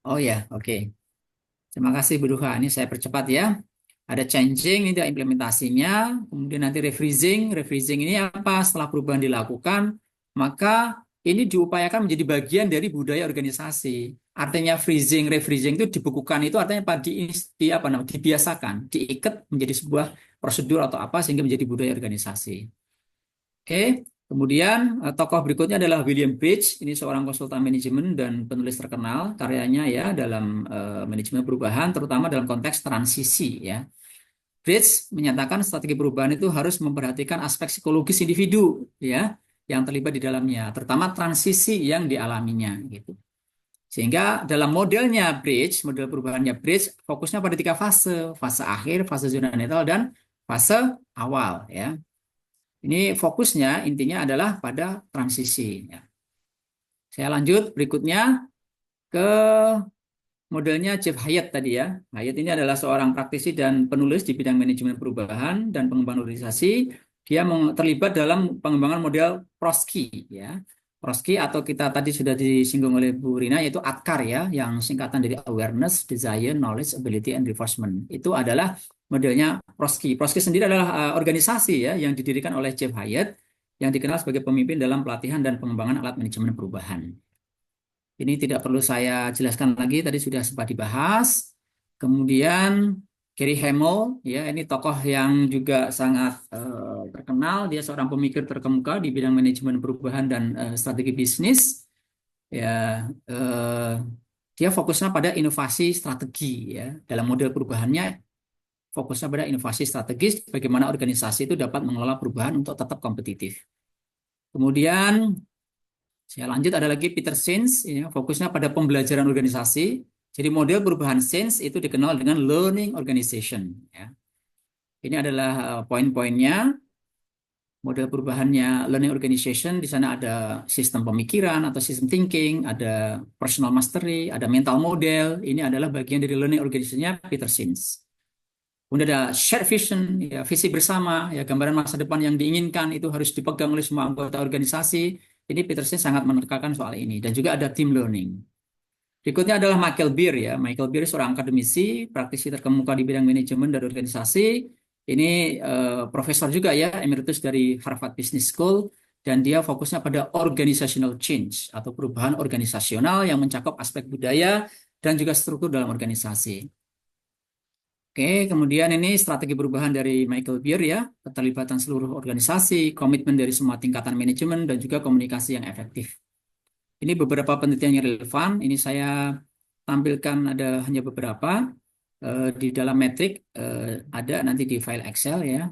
Speaker 8: Oh ya, oke. Terima kasih Bu Duha. Ini saya percepat ya. Ada changing, ini implementasinya. Kemudian nanti refreezing. Refreezing ini apa? Setelah perubahan dilakukan, maka ini diupayakan menjadi bagian dari budaya organisasi. Artinya freezing, refreezing itu dibukukan itu artinya apa? Apa namanya? Dibiasakan, diikat menjadi sebuah prosedur atau apa sehingga menjadi budaya organisasi. Oke, kemudian tokoh berikutnya adalah William Bridge. Ini seorang konsultan manajemen dan penulis terkenal. Karyanya ya dalam manajemen perubahan, terutama dalam konteks transisi ya. Bridge menyatakan strategi perubahan itu harus memperhatikan aspek psikologis individu ya yang terlibat di dalamnya, terutama transisi yang dialaminya gitu. Sehingga dalam modelnya Bridge, model perubahannya Bridge, fokusnya pada 3 fase, fase akhir, fase zona netral, dan fase awal ya. Ini fokusnya intinya adalah pada transisi. Ya. Saya lanjut berikutnya ke modelnya Jeff Hyatt tadi ya. Hyatt ini adalah seorang praktisi dan penulis di bidang manajemen perubahan dan pengembangan organisasi. Dia terlibat dalam pengembangan model Prosky ya. Prosky atau kita tadi sudah disinggung oleh Bu Rina yaitu ADKAR ya, yang singkatan dari Awareness, Desire, Knowledge, Ability, and Reinforcement. Itu adalah modelnya Prosky. Prosky sendiri adalah organisasi ya yang didirikan oleh Jeff Hyatt yang dikenal sebagai pemimpin dalam pelatihan dan pengembangan alat manajemen perubahan. Ini tidak perlu saya jelaskan lagi, tadi sudah sempat dibahas. Kemudian Gary Hamel, ya ini tokoh yang juga sangat terkenal. Dia seorang pemikir terkemuka di bidang manajemen perubahan dan strategi bisnis. Ya, dia fokusnya pada inovasi strategi. Ya, dalam model perubahannya fokusnya pada inovasi strategis, bagaimana organisasi itu dapat mengelola perubahan untuk tetap kompetitif. Kemudian saya lanjut, ada lagi Peter Sainz, ya, fokusnya pada pembelajaran organisasi. Jadi model perubahan Sainz itu dikenal dengan learning organization. Ya. Ini adalah poin-poinnya. Model perubahannya learning organization, di sana ada sistem pemikiran atau sistem thinking, ada personal mastery, ada mental model. Ini adalah bagian dari learning organization-nya Peter Sainz. Kemudian ada shared vision, ya, visi bersama, ya, gambaran masa depan yang diinginkan itu harus dipegang oleh semua anggota organisasi. Ini Peter Sainz sangat menekankan soal ini. Dan juga ada team learning. Berikutnya adalah Michael Beer ya. Michael Beer seorang akademisi, praktisi terkemuka di bidang manajemen dan organisasi. Ini profesor juga ya, emeritus dari Harvard Business School, dan dia fokusnya pada organizational change atau perubahan organisasional yang mencakup aspek budaya dan juga struktur dalam organisasi. Oke, kemudian ini strategi perubahan dari Michael Beer ya, keterlibatan seluruh organisasi, komitmen dari semua tingkatan manajemen, dan juga komunikasi yang efektif. Ini beberapa penelitian yang relevan. Ini saya tampilkan ada hanya beberapa di dalam metrik, ada nanti di file Excel ya.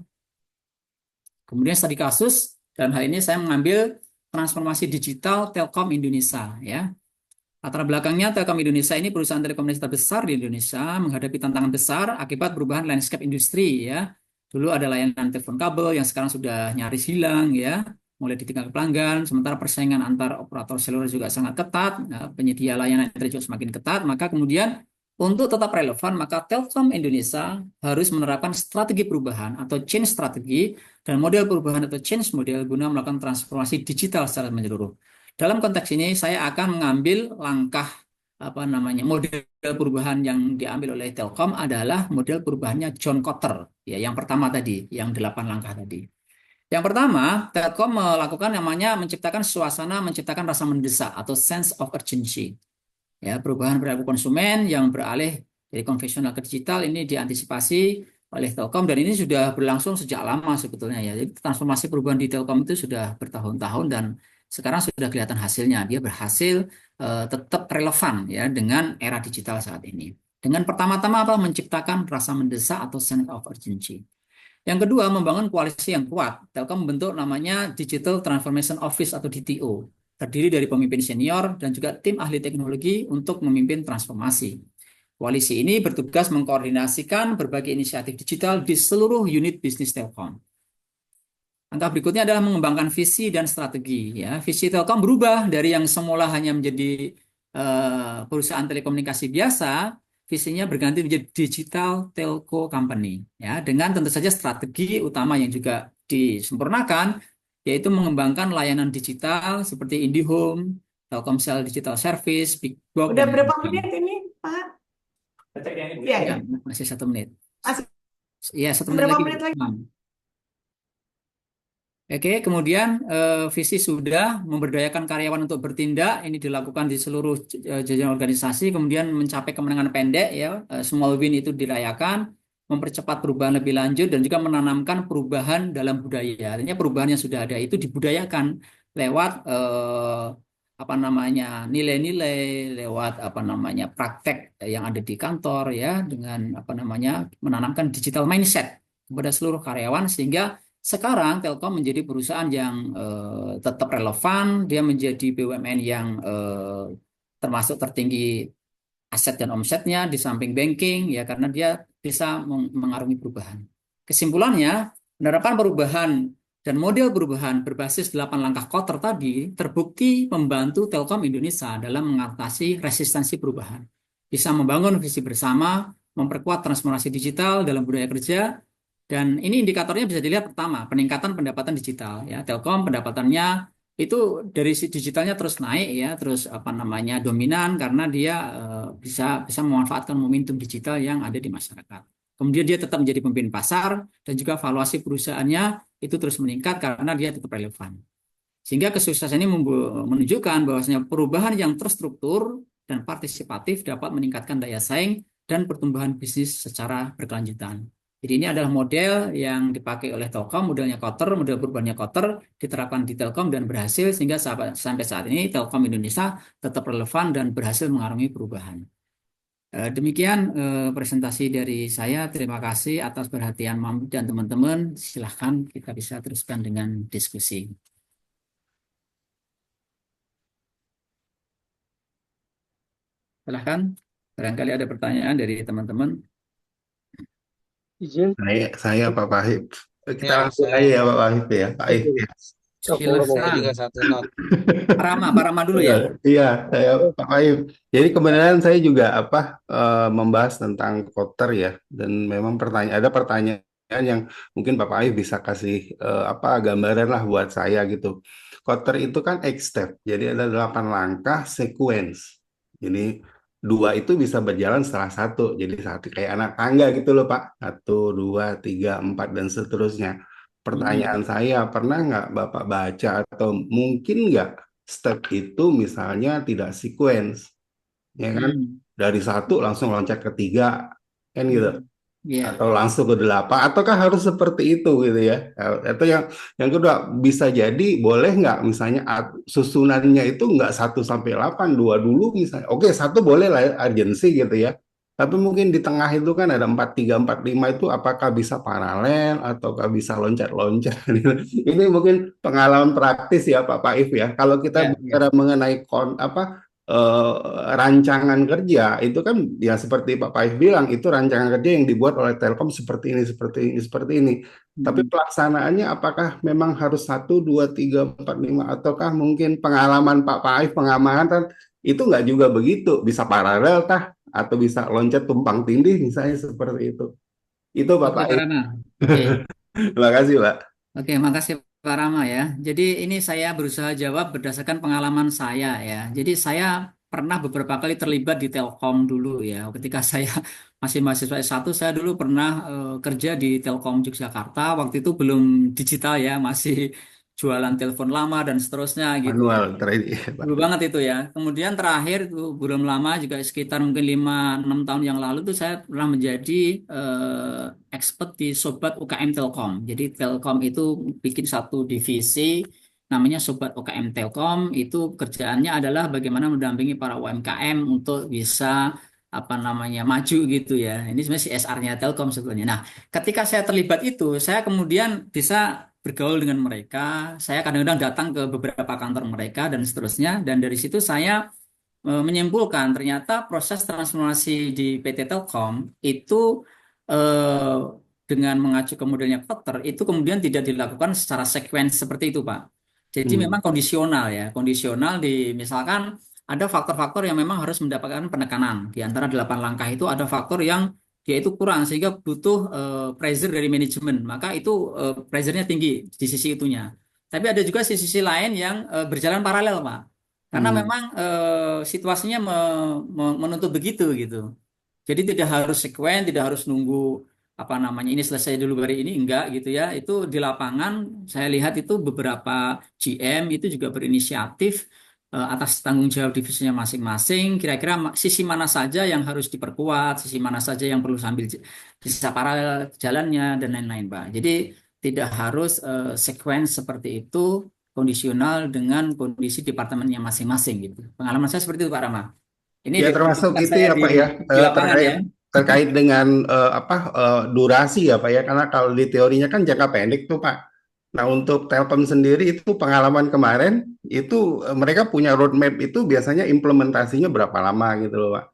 Speaker 8: Kemudian studi kasus, dalam hal ini saya mengambil transformasi digital Telkom Indonesia ya. Latar belakangnya Telkom Indonesia ini perusahaan telekomunikasi terbesar di Indonesia menghadapi tantangan besar akibat perubahan landscape industri ya. Dulu ada layanan telepon kabel yang sekarang sudah nyaris hilang ya, mulai ditinggal pelanggan, sementara persaingan antar operator seluler juga sangat ketat, penyedia layanan internet juga semakin ketat, maka kemudian untuk tetap relevan, maka Telkom Indonesia harus menerapkan strategi perubahan atau change strategi dan model perubahan atau change model guna melakukan transformasi digital secara menyeluruh. Dalam konteks ini saya akan mengambil langkah model perubahan yang diambil oleh Telkom adalah model perubahannya John Kotter ya, yang pertama tadi, yang 8 langkah tadi. Yang pertama, Telkom melakukan namanya menciptakan suasana, menciptakan rasa mendesak atau sense of urgency. Ya, perubahan perilaku konsumen yang beralih dari konvensional ke digital ini diantisipasi oleh Telkom dan ini sudah berlangsung sejak lama sebetulnya ya. Jadi transformasi perubahan di Telkom itu sudah bertahun-tahun dan sekarang sudah kelihatan hasilnya. Dia berhasil tetap relevan ya dengan era digital saat ini. Dengan pertama-tama menciptakan rasa mendesak atau sense of urgency. Yang kedua, membangun koalisi yang kuat. Telkom membentuk namanya Digital Transformation Office atau DTO. Terdiri dari pemimpin senior dan juga tim ahli teknologi untuk memimpin transformasi. Koalisi ini bertugas mengkoordinasikan berbagai inisiatif digital di seluruh unit bisnis Telkom. Langkah berikutnya adalah mengembangkan visi dan strategi. Ya, visi Telkom berubah dari yang semula hanya menjadi perusahaan telekomunikasi biasa, visinya berganti menjadi digital telco company. Ya, dengan tentu saja strategi utama yang juga disempurnakan, yaitu mengembangkan layanan digital seperti IndiHome, Telkomsel Digital Service, Big Box.
Speaker 1: Udah berapa menit ini, Pak?
Speaker 8: Ya, masih 1 menit.
Speaker 1: Masih
Speaker 8: Ya, 1 menit
Speaker 1: berapa
Speaker 8: lagi.
Speaker 1: menit lagi?
Speaker 8: Oke, kemudian visi sudah memberdayakan karyawan untuk bertindak, ini dilakukan di seluruh jajaran organisasi, kemudian mencapai kemenangan pendek ya, small win itu dirayakan, mempercepat perubahan lebih lanjut dan juga menanamkan perubahan dalam budaya. Artinya perubahan yang sudah ada itu dibudayakan lewat apa namanya nilai-nilai, lewat apa namanya praktek yang ada di kantor ya, dengan apa namanya menanamkan digital mindset kepada seluruh karyawan sehingga sekarang Telkom menjadi perusahaan yang tetap relevan, dia menjadi BUMN yang termasuk tertinggi aset dan omsetnya di samping banking ya karena dia bisa mengarungi perubahan. Kesimpulannya, penerapan perubahan dan model perubahan berbasis 8 langkah Kotter tadi terbukti membantu Telkom Indonesia dalam mengatasi resistensi perubahan. Bisa membangun visi bersama, memperkuat transformasi digital dalam budaya kerja, dan ini indikatornya bisa dilihat pertama, peningkatan pendapatan digital ya. Telkom pendapatannya itu dari si digitalnya terus naik ya, terus apa namanya dominan karena dia bisa bisa memanfaatkan momentum digital yang ada di masyarakat. Kemudian dia tetap menjadi pemimpin pasar dan juga valuasi perusahaannya itu terus meningkat karena dia tetap relevan. Sehingga kesuksesan ini menunjukkan bahwasanya perubahan yang terstruktur dan partisipatif dapat meningkatkan daya saing dan pertumbuhan bisnis secara berkelanjutan. Jadi ini adalah model yang dipakai oleh Telkom, modelnya Kotter, model perubahannya Kotter, diterapkan di Telkom dan berhasil sehingga sampai saat ini Telkom Indonesia tetap relevan dan berhasil mengarungi perubahan. Demikian presentasi dari saya. Terima kasih atas perhatian Mahmud dan teman-teman. Silahkan kita bisa teruskan dengan diskusi. Silahkan, barangkali ada pertanyaan dari teman-teman.
Speaker 9: Izin.
Speaker 4: Saya Pak Wahid. Kita
Speaker 3: Ya,
Speaker 4: langsung
Speaker 3: saya
Speaker 4: aja ya Pak Wahid ya. Pak Wahid ya.
Speaker 3: saya
Speaker 8: Silahkan.
Speaker 3: juga satu not.
Speaker 8: Pak Rama dulu ya.
Speaker 4: Iya, saya Pak Wahid. Jadi kebenaran saya juga membahas tentang Kotter ya, dan memang ada pertanyaan yang mungkin Pak Wahid bisa kasih gambaran lah buat saya gitu. Kotter itu kan X step, jadi ada 8 langkah sequence. Jadi 2 itu bisa berjalan setelah 1, jadi satu kayak anak tangga gitu loh Pak. 1, 2, 3, 4 dan seterusnya. Pertanyaan saya, pernah nggak Bapak baca atau mungkin nggak step itu misalnya tidak sequence, ya kan? Dari 1 langsung loncat ke 3, kan gitu.
Speaker 8: Yeah.
Speaker 4: Atau langsung ke 8, ataukah harus seperti itu gitu ya? Atau yang kedua, bisa jadi boleh nggak misalnya susunannya itu nggak 1 sampai 8, 2 dulu misalnya. Oke, 1 boleh lah urgency gitu ya. Tapi mungkin di tengah itu kan ada 4, 3, 4, 5 itu apakah bisa paralel ataukah bisa loncat-loncat. Ini mungkin pengalaman praktis ya Pak Paif ya. Kalau kita bicara mengenai rancangan kerja itu kan ya seperti Pak Paif bilang itu rancangan kerja yang dibuat oleh Telkom seperti ini, seperti ini, seperti ini. Tapi pelaksanaannya apakah memang harus 1, 2, 3, 4, 5 ataukah mungkin pengalaman Pak Paif pengamatan itu nggak juga begitu, bisa paralel tah atau bisa loncat tumpang tindih misalnya seperti itu. Itu Pak Paif.
Speaker 8: Oke.
Speaker 4: Terima kasih Pak.
Speaker 8: Oke, makasih Pak Rama ya. Jadi ini saya berusaha jawab berdasarkan pengalaman saya ya. Jadi saya pernah beberapa kali terlibat di Telkom dulu ya. Ketika saya masih mahasiswa S1, saya dulu pernah kerja di Telkom Yogyakarta. Waktu itu belum digital ya, masih jualan telepon lama dan seterusnya gitu.
Speaker 4: Manual trading.
Speaker 8: Dulu banget itu ya. Kemudian terakhir itu belum lama juga sekitar mungkin 5-6 tahun yang lalu tuh saya pernah menjadi expert di Sobat UKM Telkom. Jadi Telkom itu bikin satu divisi namanya Sobat UKM Telkom. Itu kerjaannya adalah bagaimana mendampingi para UMKM untuk bisa apa namanya maju gitu ya. Ini sebenarnya CSR-nya Telkom sebetulnya. Nah, ketika saya terlibat itu, saya kemudian bisa bergaul dengan mereka. Saya kadang-kadang datang ke beberapa kantor mereka dan seterusnya. Dan dari situ saya menyimpulkan ternyata proses transformasi di PT Telkom itu eh, dengan mengacu ke modelnya Kotter itu kemudian tidak dilakukan secara sekuens seperti itu, Pak. Jadi memang kondisional ya. Kondisional di misalkan ada faktor-faktor yang memang harus mendapatkan penekanan. Di antara 8 langkah itu ada faktor yang dia itu kurang sehingga butuh pressure dari manajemen. Maka itu pressure-nya tinggi di sisi itunya. Tapi ada juga sisi lain yang berjalan paralel, Pak. Karena memang situasinya menuntut begitu gitu. Jadi tidak harus sekuen, tidak harus nunggu apa namanya ini selesai dulu hari ini enggak gitu ya. Itu di lapangan saya lihat itu beberapa GM itu juga berinisiatif atas tanggung jawab divisinya masing-masing. Kira-kira sisi mana saja yang harus diperkuat, sisi mana saja yang perlu sambil sisa paralel jalannya dan lain-lain, Pak. Jadi tidak harus sequence seperti itu, kondisional dengan kondisi departemennya masing-masing gitu. Pengalaman saya seperti itu, Pak Rama. Ini
Speaker 4: Ya termasuk itu
Speaker 8: saya
Speaker 4: ya Pak ya,
Speaker 8: di lapangan ya.
Speaker 4: terkait dengan durasi ya Pak ya, karena kalau di teorinya kan jangka pendek tuh Pak. Nah untuk Telkom sendiri itu pengalaman kemarin itu mereka punya roadmap itu biasanya implementasinya berapa lama gitu loh Pak.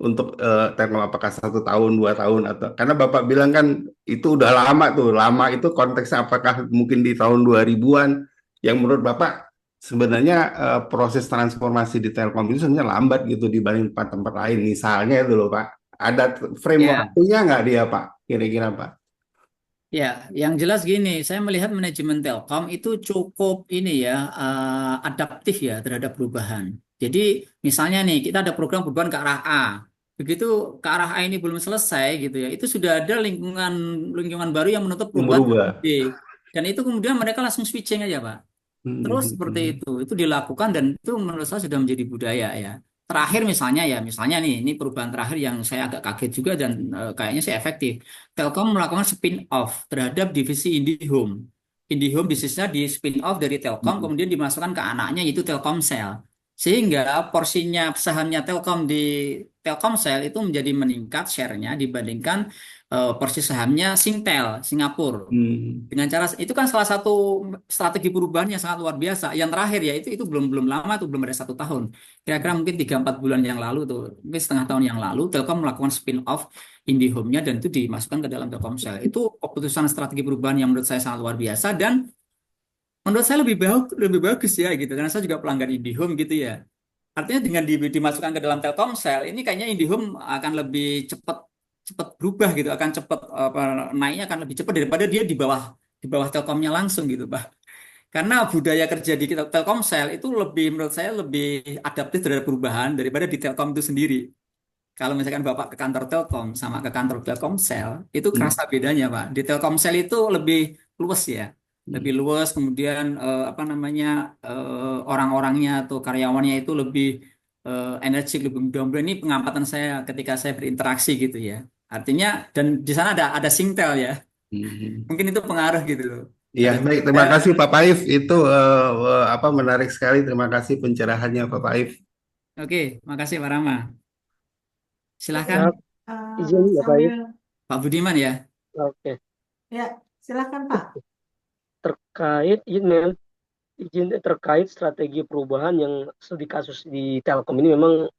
Speaker 4: Untuk Telkom apakah 1 tahun, 2 tahun atau karena Bapak bilang kan itu udah lama tuh, lama itu konteksnya apakah mungkin di tahun 2000-an yang menurut Bapak sebenarnya proses transformasi di Telkom itu sebenarnya lambat gitu dibanding tempat-tempat lain. Misalnya itu loh Pak, ada frame
Speaker 8: Ya.
Speaker 4: waktunya nggak dia Pak? Kira-kira Pak?
Speaker 8: Ya, yang jelas gini, saya melihat manajemen Telkom itu cukup ini ya, adaptif ya terhadap perubahan. Jadi misalnya nih, kita ada program perubahan ke arah A. Begitu ke arah A ini belum selesai gitu ya, itu sudah ada lingkungan lingkungan baru yang menutup perubahan ke
Speaker 4: Berubah.
Speaker 8: arah B. Dan itu kemudian mereka langsung switching aja, Pak. Terus seperti itu dilakukan dan itu menurut saya sudah menjadi budaya ya. Terakhir misalnya nih, ini perubahan terakhir yang saya agak kaget juga dan kayaknya sih efektif. Telkom melakukan spin-off terhadap divisi IndiHome. IndiHome bisnisnya di spin-off dari Telkom, kemudian dimasukkan ke anaknya yaitu Telkomsel. Sehingga porsinya sahamnya Telkom di Telkomsel itu menjadi meningkat share-nya dibandingkan porsi sahamnya Singtel, Singapura. Dengan cara itu kan salah satu strategi perubahan yang sangat luar biasa. Yang terakhir ya itu belum belum lama tuh belum ada 1 tahun. Kira-kira mungkin 3-4 bulan yang lalu tuh, mungkin setengah tahun yang lalu Telkom melakukan spin-off IndiHome-nya dan itu dimasukkan ke dalam Telkomsel. Itu keputusan strategi perubahan yang menurut saya sangat luar biasa dan menurut saya lebih bagus ya gitu karena saya juga pelanggan IndiHome gitu ya. Artinya dengan dimasukkan ke dalam Telkomsel ini kayaknya IndiHome akan lebih cepat cepat berubah gitu, akan cepat apa naiknya akan lebih cepat daripada dia di bawah Telkomnya langsung gitu, Pak. Karena budaya kerja di Telkomsel itu lebih menurut saya lebih adaptif terhadap perubahan daripada di Telkom itu sendiri. Kalau misalkan Bapak ke kantor Telkom sama ke kantor Telkomsel, itu kerasa bedanya, Pak. Di Telkomsel itu lebih luas ya. Lebih luas, kemudian apa namanya orang-orangnya atau karyawannya itu lebih energik, lebih mudah. Ini pengamatan saya ketika saya berinteraksi gitu ya. Artinya dan di sana ada Singtel ya. Mungkin itu pengaruh gitu loh.
Speaker 4: Iya,
Speaker 8: Ada
Speaker 4: baik. Terima kasih Pak Paif. Itu apa menarik sekali. Terima kasih pencerahannya Pak Paif.
Speaker 8: Oke, makasih Pak Rama. Silahkan
Speaker 9: Izin ya Pak Yus.
Speaker 1: Sambil
Speaker 8: Pak Budiman ya.
Speaker 9: Oke.
Speaker 1: ya silakan Pak.
Speaker 9: Terkait izin terkait strategi perubahan yang studi kasus di Telkom ini memang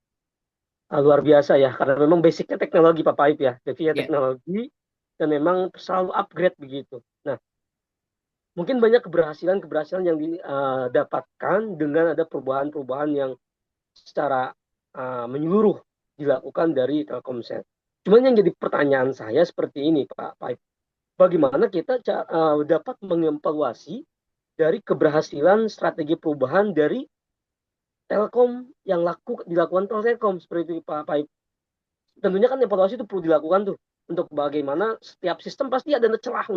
Speaker 9: luar biasa ya, karena memang basicnya teknologi Pak Paip ya, basicnya
Speaker 8: Ya.
Speaker 9: teknologi dan memang selalu upgrade begitu. Nah, mungkin banyak keberhasilan yang didapatkan dengan ada perubahan-perubahan yang secara menyeluruh dilakukan dari Telkomsel. Cuman yang jadi pertanyaan saya seperti ini Pak Paip, bagaimana kita dapat mengevaluasi dari keberhasilan strategi perubahan dari Telkom yang dilakukan Telkom seperti itu Pak Paip. Tentunya kan evaluasi itu perlu dilakukan tuh untuk bagaimana setiap sistem pasti ada celah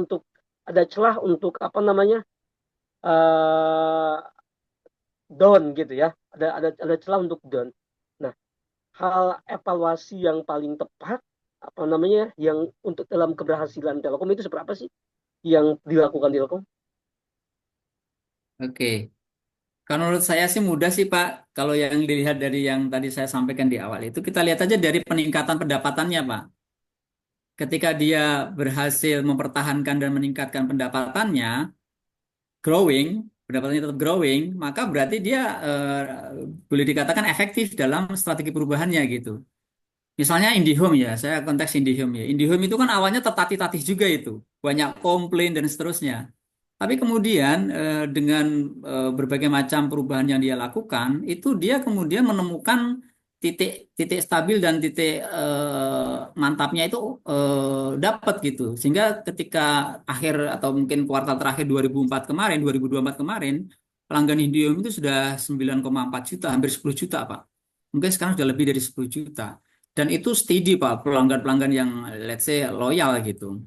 Speaker 9: untuk apa namanya down gitu ya. Ada celah untuk down. Nah, hal evaluasi yang paling tepat apa namanya yang untuk dalam keberhasilan Telkom itu seperti apa sih yang dilakukan Telkom?
Speaker 8: Oke. Kalau menurut saya sih mudah sih Pak. Kalau yang dilihat dari yang tadi saya sampaikan di awal itu kita lihat aja dari peningkatan pendapatannya Pak. Ketika dia berhasil mempertahankan dan meningkatkan pendapatannya, pendapatannya tetap growing, maka berarti dia boleh dikatakan efektif dalam strategi perubahannya gitu. Misalnya IndiHome ya, saya konteks IndiHome ya. IndiHome itu kan awalnya tertatih-tatih juga itu, banyak komplain dan seterusnya. Tapi kemudian dengan berbagai macam perubahan yang dia lakukan, itu dia kemudian menemukan titik stabil dan titik mantapnya itu dapat gitu. Sehingga ketika akhir atau mungkin kuartal terakhir 2024 kemarin, pelanggan IndiHome itu sudah 9,4 juta, hampir 10 juta, Pak. Mungkin sekarang sudah lebih dari 10 juta. Dan itu steady, Pak, pelanggan-pelanggan yang let's say loyal gitu.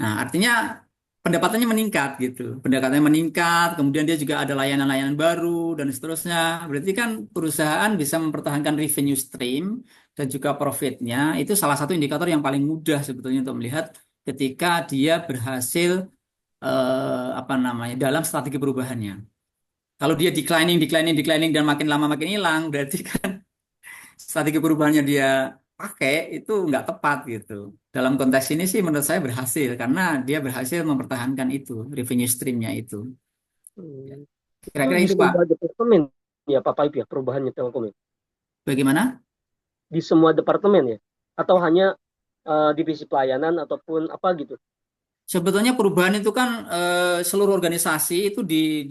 Speaker 8: Nah, artinya pendapatannya meningkat gitu. Pendapatannya meningkat, kemudian dia juga ada layanan-layanan baru dan seterusnya. Berarti kan perusahaan bisa mempertahankan revenue stream dan juga profitnya. Itu salah satu indikator yang paling mudah sebetulnya untuk melihat ketika dia berhasil apa namanya dalam strategi perubahannya. Kalau dia declining, declining, declining dan makin lama makin hilang, berarti kan strategi perubahannya dia pakai itu nggak tepat gitu. Dalam konteks ini sih menurut saya berhasil karena dia berhasil mempertahankan itu revenue streamnya itu.
Speaker 9: Hmm. Itu
Speaker 8: Kira-kira
Speaker 9: di
Speaker 8: itu Pak.
Speaker 9: semua departemen ya Pak Paip ya perubahannya Telkom ya?
Speaker 8: Bagaimana?
Speaker 9: Di semua departemen ya? Atau hanya divisi pelayanan ataupun apa gitu?
Speaker 8: Sebetulnya perubahan itu kan seluruh organisasi itu di,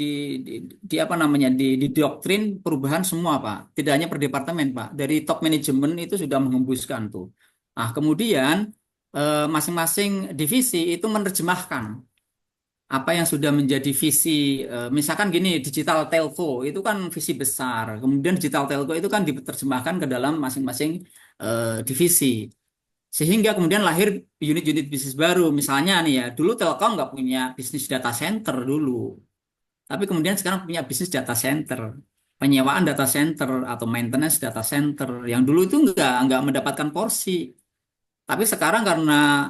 Speaker 8: di apa namanya di doktrin perubahan semua Pak. Tidak hanya per departemen Pak. Dari top manajemen itu sudah menghembuskan tuh. Nah kemudian masing-masing divisi itu menerjemahkan apa yang sudah menjadi visi, misalkan gini, digital telco itu kan visi besar, kemudian digital telco itu kan diterjemahkan ke dalam masing-masing divisi, sehingga kemudian lahir unit-unit bisnis baru. Misalnya nih ya, dulu Telkom nggak punya bisnis data center dulu, tapi kemudian sekarang punya bisnis data center, penyewaan data center atau maintenance data center, yang dulu itu nggak mendapatkan porsi. Tapi sekarang karena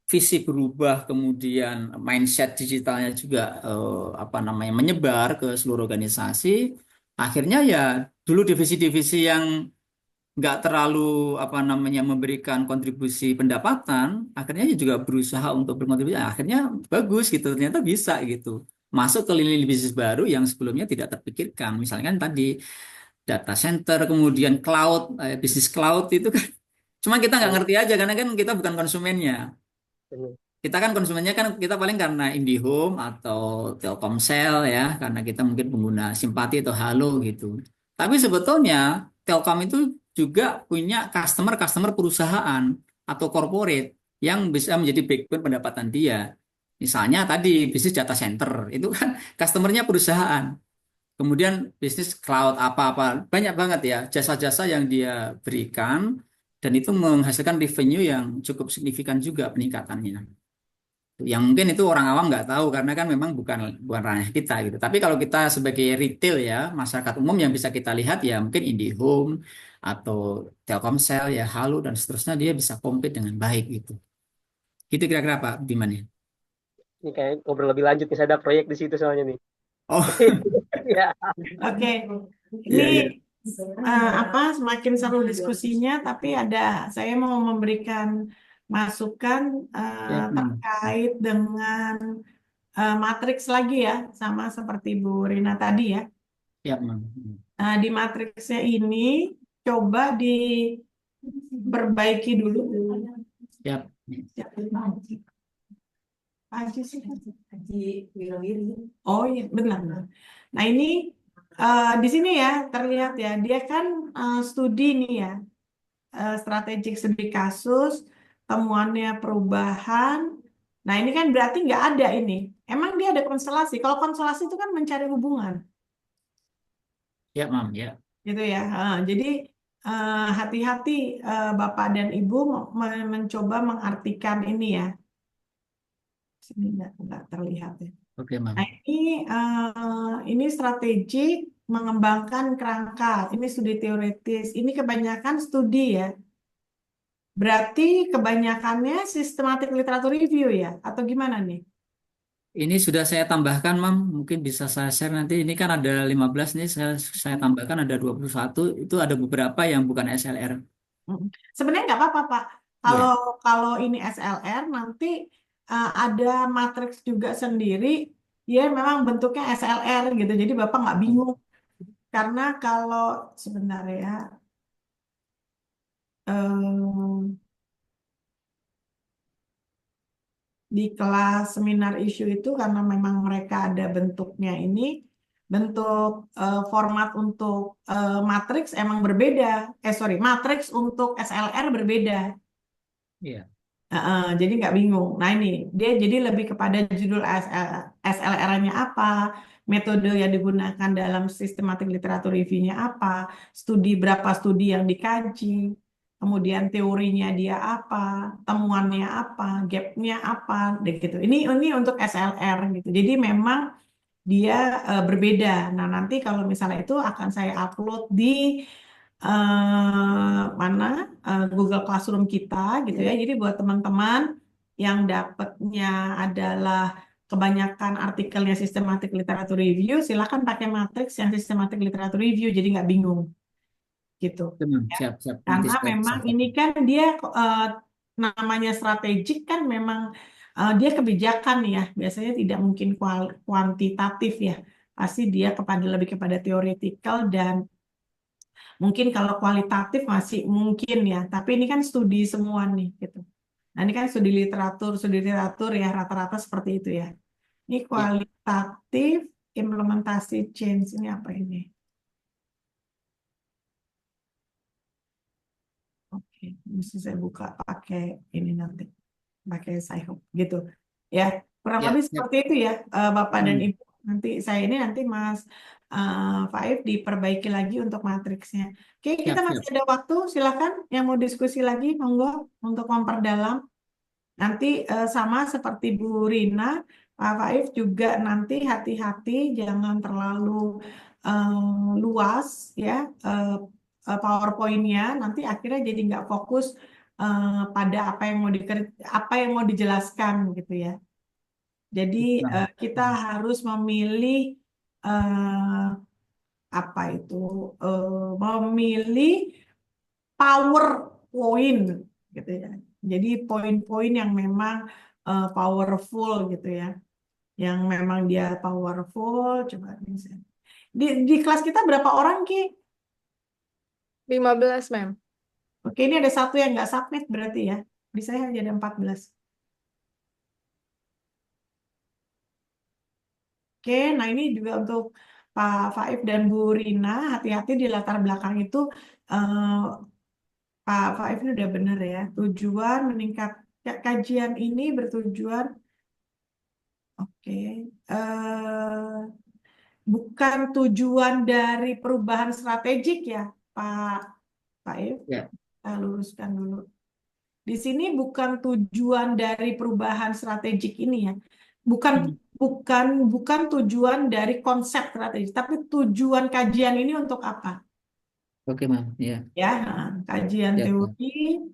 Speaker 8: visi berubah, kemudian mindset digitalnya juga apa namanya menyebar ke seluruh organisasi, akhirnya ya dulu divisi-divisi yang nggak terlalu apa namanya memberikan kontribusi pendapatan, akhirnya juga berusaha untuk berkontribusi. Akhirnya bagus gitu, ternyata bisa gitu. Masuk ke lini bisnis baru yang sebelumnya tidak terpikirkan. Misalnya kan tadi data center, kemudian cloud, bisnis cloud itu kan. Cuma kita nggak ngerti aja karena kan kita bukan konsumennya. Kita kan konsumennya kan kita paling karena IndiHome atau Telkomsel ya, karena kita mungkin pengguna simpati atau halo gitu. Tapi sebetulnya Telkom itu juga punya customer-customer perusahaan atau corporate yang bisa menjadi backbone pendapatan dia. Misalnya tadi bisnis data center itu kan customernya perusahaan. Kemudian bisnis cloud apa-apa banyak banget ya jasa-jasa yang dia berikan dan itu menghasilkan revenue yang cukup signifikan juga peningkatannya. Yang mungkin itu orang awam nggak tahu karena kan memang bukan ranah kita gitu. Tapi kalau kita sebagai retail ya masyarakat umum yang bisa kita lihat ya mungkin IndiHome atau Telkomsel ya Halo dan seterusnya dia bisa compete dengan baik gitu. Gitu kira-kira Pak Biman ya.
Speaker 9: Ini kayak ngobrol lebih lanjut nih, saya ada proyek di situ soalnya nih.
Speaker 8: Oh
Speaker 9: Ya.
Speaker 1: Oke,
Speaker 8: iya
Speaker 1: ini
Speaker 8: iya.
Speaker 1: apa semakin seru diskusinya, tapi saya mau memberikan masukan
Speaker 8: Ya,
Speaker 1: terkait dengan matriks lagi ya, sama seperti Bu Rina tadi ya.
Speaker 8: ya, Mam.
Speaker 1: Nah, di matriksnya ini coba diperbaiki dulu.
Speaker 8: Ya.
Speaker 1: Haji sih, Haji Wirawiri. Oh iya, benar. Nah ini di sini ya terlihat ya, dia kan studi nih ya, strategik studi kasus, temuannya perubahan. Nah ini kan berarti nggak ada ini. Emang dia ada konstelasi. Kalau konstelasi itu kan mencari hubungan,
Speaker 8: Ya, Mam, ya.
Speaker 1: gitu ya. Jadi hati-hati Bapak dan Ibu mencoba mengartikan ini ya. Sini nggak terlihat ya.
Speaker 8: Oke, Mam.
Speaker 1: Nah, ini strategik mengembangkan kerangka. Ini studi teoritis. Ini kebanyakan studi ya. Berarti kebanyakannya systematic literature review ya? Atau gimana nih?
Speaker 8: Ini sudah saya tambahkan, Mam. Mungkin bisa saya share nanti. Ini kan ada 15 nih, saya tambahkan ada 21. Itu ada beberapa yang bukan SLR.
Speaker 1: Sebenarnya nggak apa-apa, Pak.
Speaker 8: Ya.
Speaker 1: Kalau ini SLR, nanti ada matriks juga sendiri. Ya, memang bentuknya SLR gitu. Jadi Bapak nggak bingung. Karena kalau sebentar ya. Di kelas seminar isu itu karena memang mereka ada bentuknya ini, bentuk format untuk matriks emang berbeda. Matriks untuk SLR berbeda.
Speaker 8: Iya.
Speaker 1: Jadi nggak bingung. Nah ini dia jadi lebih kepada judul SLR-nya apa, metode yang digunakan dalam systematic literature review-nya apa, berapa studi yang dikaji. kemudian teorinya dia apa, temuannya apa, gapnya apa, deh gitu. Ini untuk SLR gitu. Jadi memang dia berbeda. Nah, nanti kalau misalnya itu akan saya upload di mana Google Classroom kita gitu ya. Jadi buat teman-teman yang dapatnya adalah kebanyakan artikelnya systematic literature review, silakan pakai matriks yang systematic literature review, jadi nggak bingung gitu. Ya.
Speaker 8: Siap, siap. Nanti
Speaker 1: Karena memang
Speaker 8: saya
Speaker 1: ini kan dia namanya strategik kan memang dia kebijakan ya, biasanya tidak mungkin kuantitatif ya, pasti dia lebih kepada teoretikal dan mungkin kalau kualitatif masih mungkin ya, tapi ini kan studi semua nih gitu. Nah ini kan studi literatur ya rata-rata seperti itu ya. Ini
Speaker 8: ya,
Speaker 1: kualitatif implementasi change ini apa ini? Oke, mesti saya buka pakai ini nanti, pakai Skyhook gitu. Ya, kurang
Speaker 8: ya,
Speaker 1: lebih
Speaker 8: ya.
Speaker 1: seperti itu ya, Bapak dan
Speaker 8: Hmm,
Speaker 1: Ibu. Nanti Mas Faif diperbaiki lagi untuk matriksnya. Oke, kita
Speaker 8: siap,
Speaker 1: masih
Speaker 8: siap.
Speaker 1: ada waktu. Silakan yang mau diskusi lagi, monggo untuk memperdalam. Nanti sama seperti Bu Rina, Pak Faif juga nanti hati-hati jangan terlalu luas ya PowerPoint-nya. Nanti akhirnya jadi nggak fokus pada apa yang mau dijelaskan gitu ya. Jadi
Speaker 8: Nah,
Speaker 1: kita harus memilih eh, apa itu memilih PowerPoint gitu ya. Jadi poin-poin yang memang powerful gitu ya. Yang memang dia powerful. Coba bisa. Di kelas kita berapa orang, Ki?
Speaker 7: 15, Mem.
Speaker 1: Oke, ini ada satu yang nggak submit berarti ya. Di saya hanya ada 14. Oke, nah ini juga untuk Pak Faif dan Bu Rina, hati-hati di latar belakang itu eh, Pak Faif ini udah benar ya. Tujuan meningkat kajian ini bertujuan, oke, bukan tujuan dari perubahan strategik ya, Pak Faif.
Speaker 8: ya.
Speaker 1: Kita luruskan dulu. Di sini bukan tujuan dari perubahan strategik ini ya. Bukan
Speaker 8: Hmm,
Speaker 1: bukan bukan tujuan dari konsep strategik, tapi tujuan kajian ini untuk apa?
Speaker 8: Oke, Mam. Ya,
Speaker 1: Ya, kajian
Speaker 8: siap, siap.
Speaker 1: teori.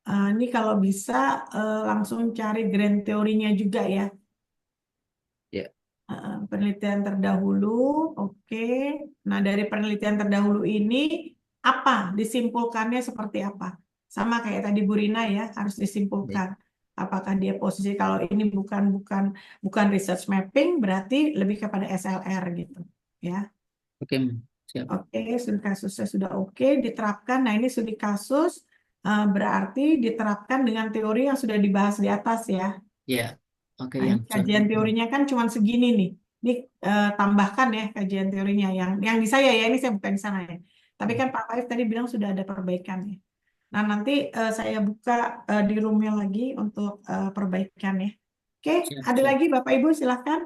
Speaker 1: Ini kalau bisa langsung cari grand teorinya juga ya.
Speaker 8: Ya,
Speaker 1: Penelitian terdahulu, oke. Nah, dari penelitian terdahulu ini apa disimpulkannya seperti apa? Sama kayak tadi Bu Rina ya, harus
Speaker 8: ya.
Speaker 1: disimpulkan. Apakah dia posisi kalau ini bukan research mapping, berarti lebih kepada SLR gitu, ya.
Speaker 8: Oke, Mam. Siap.
Speaker 1: Oke, studi kasusnya sudah oke, diterapkan. Nah, ini studi kasus berarti diterapkan dengan teori yang sudah dibahas di atas ya.
Speaker 8: Ya, oke,
Speaker 1: Nah,
Speaker 8: yang
Speaker 1: ini
Speaker 8: satu.
Speaker 1: kajian teorinya kan cuma segini nih. Ini tambahkan ya kajian teorinya yang di saya ya, ini saya bukan di sana ya. Tapi kan Pak Faif tadi bilang sudah ada perbaikan ya. Nah, nanti saya buka di roomnya lagi untuk perbaikan ya. Oke,
Speaker 8: Siap,
Speaker 1: ada
Speaker 8: siap.
Speaker 1: lagi Bapak Ibu silahkan.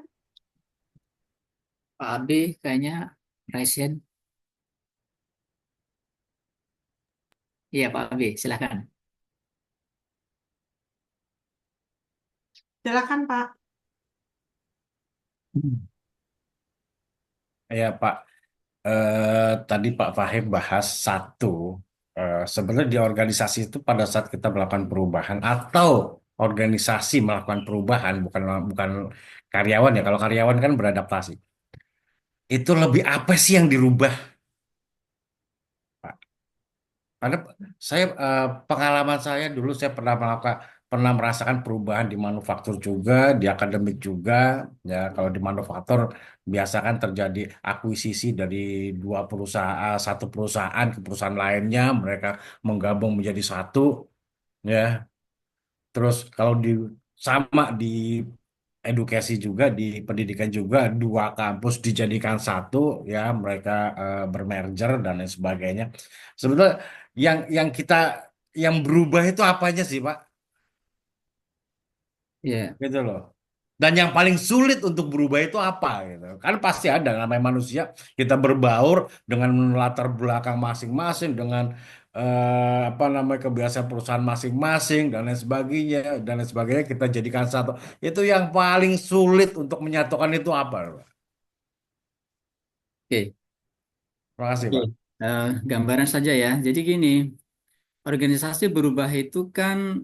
Speaker 8: Pak AB kayaknya Raisen. Iya, Pak AB, silakan.
Speaker 1: Silakan Pak.
Speaker 8: Hmm.
Speaker 5: Ya Pak, tadi Pak Fahim bahas satu, sebenarnya di organisasi itu pada saat kita melakukan perubahan atau organisasi melakukan perubahan, bukan bukan karyawan ya. Kalau karyawan kan beradaptasi. Itu lebih apa sih yang dirubah, Pak? Karena pengalaman saya dulu saya pernah merasakan perubahan di manufaktur juga, di akademik juga. Ya kalau di manufaktur biasa kan terjadi akuisisi dari dua perusahaan, satu perusahaan ke perusahaan lainnya, mereka menggabung menjadi satu. Ya, terus kalau sama di edukasi juga di pendidikan juga dua kampus dijadikan satu, ya mereka bermerger dan lain sebagainya. Sebetulnya yang yang berubah itu apanya sih Pak?
Speaker 8: Ya,
Speaker 5: Gitu loh. Dan yang paling sulit untuk berubah itu apa gitu. Kan pasti ada namanya manusia, kita berbaur dengan latar belakang masing-masing, dengan apa namanya kebiasaan perusahaan masing-masing dan lain sebagainya kita jadikan satu. Itu yang paling sulit untuk menyatukan itu apa, Pak?
Speaker 8: Oke,
Speaker 5: Terima kasih,
Speaker 8: oke.
Speaker 5: Pak.
Speaker 8: Gambaran saja ya. Jadi gini, organisasi berubah itu kan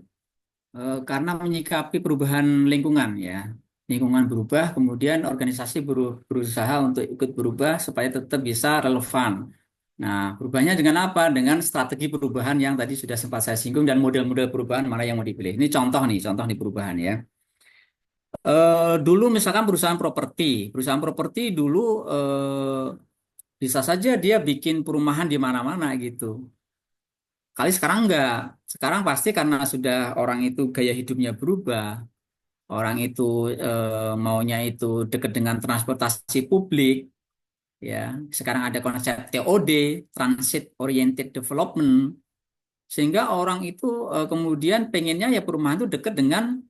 Speaker 8: karena menyikapi perubahan lingkungan ya. Lingkungan berubah, kemudian organisasi berusaha untuk ikut berubah supaya tetap bisa relevan. Nah, berubahnya dengan apa? Dengan strategi perubahan yang tadi sudah sempat saya singgung dan model-model perubahan mana yang mau dipilih. Ini contoh nih perubahan ya. Dulu misalkan perusahaan properti dulu bisa saja dia bikin perumahan di mana-mana gitu. Kali sekarang enggak. Sekarang pasti karena sudah orang itu gaya hidupnya berubah, orang itu maunya itu dekat dengan transportasi publik, ya. Sekarang ada konsep TOD, Transit Oriented Development, sehingga orang itu kemudian pengennya ya perumahan itu dekat dengan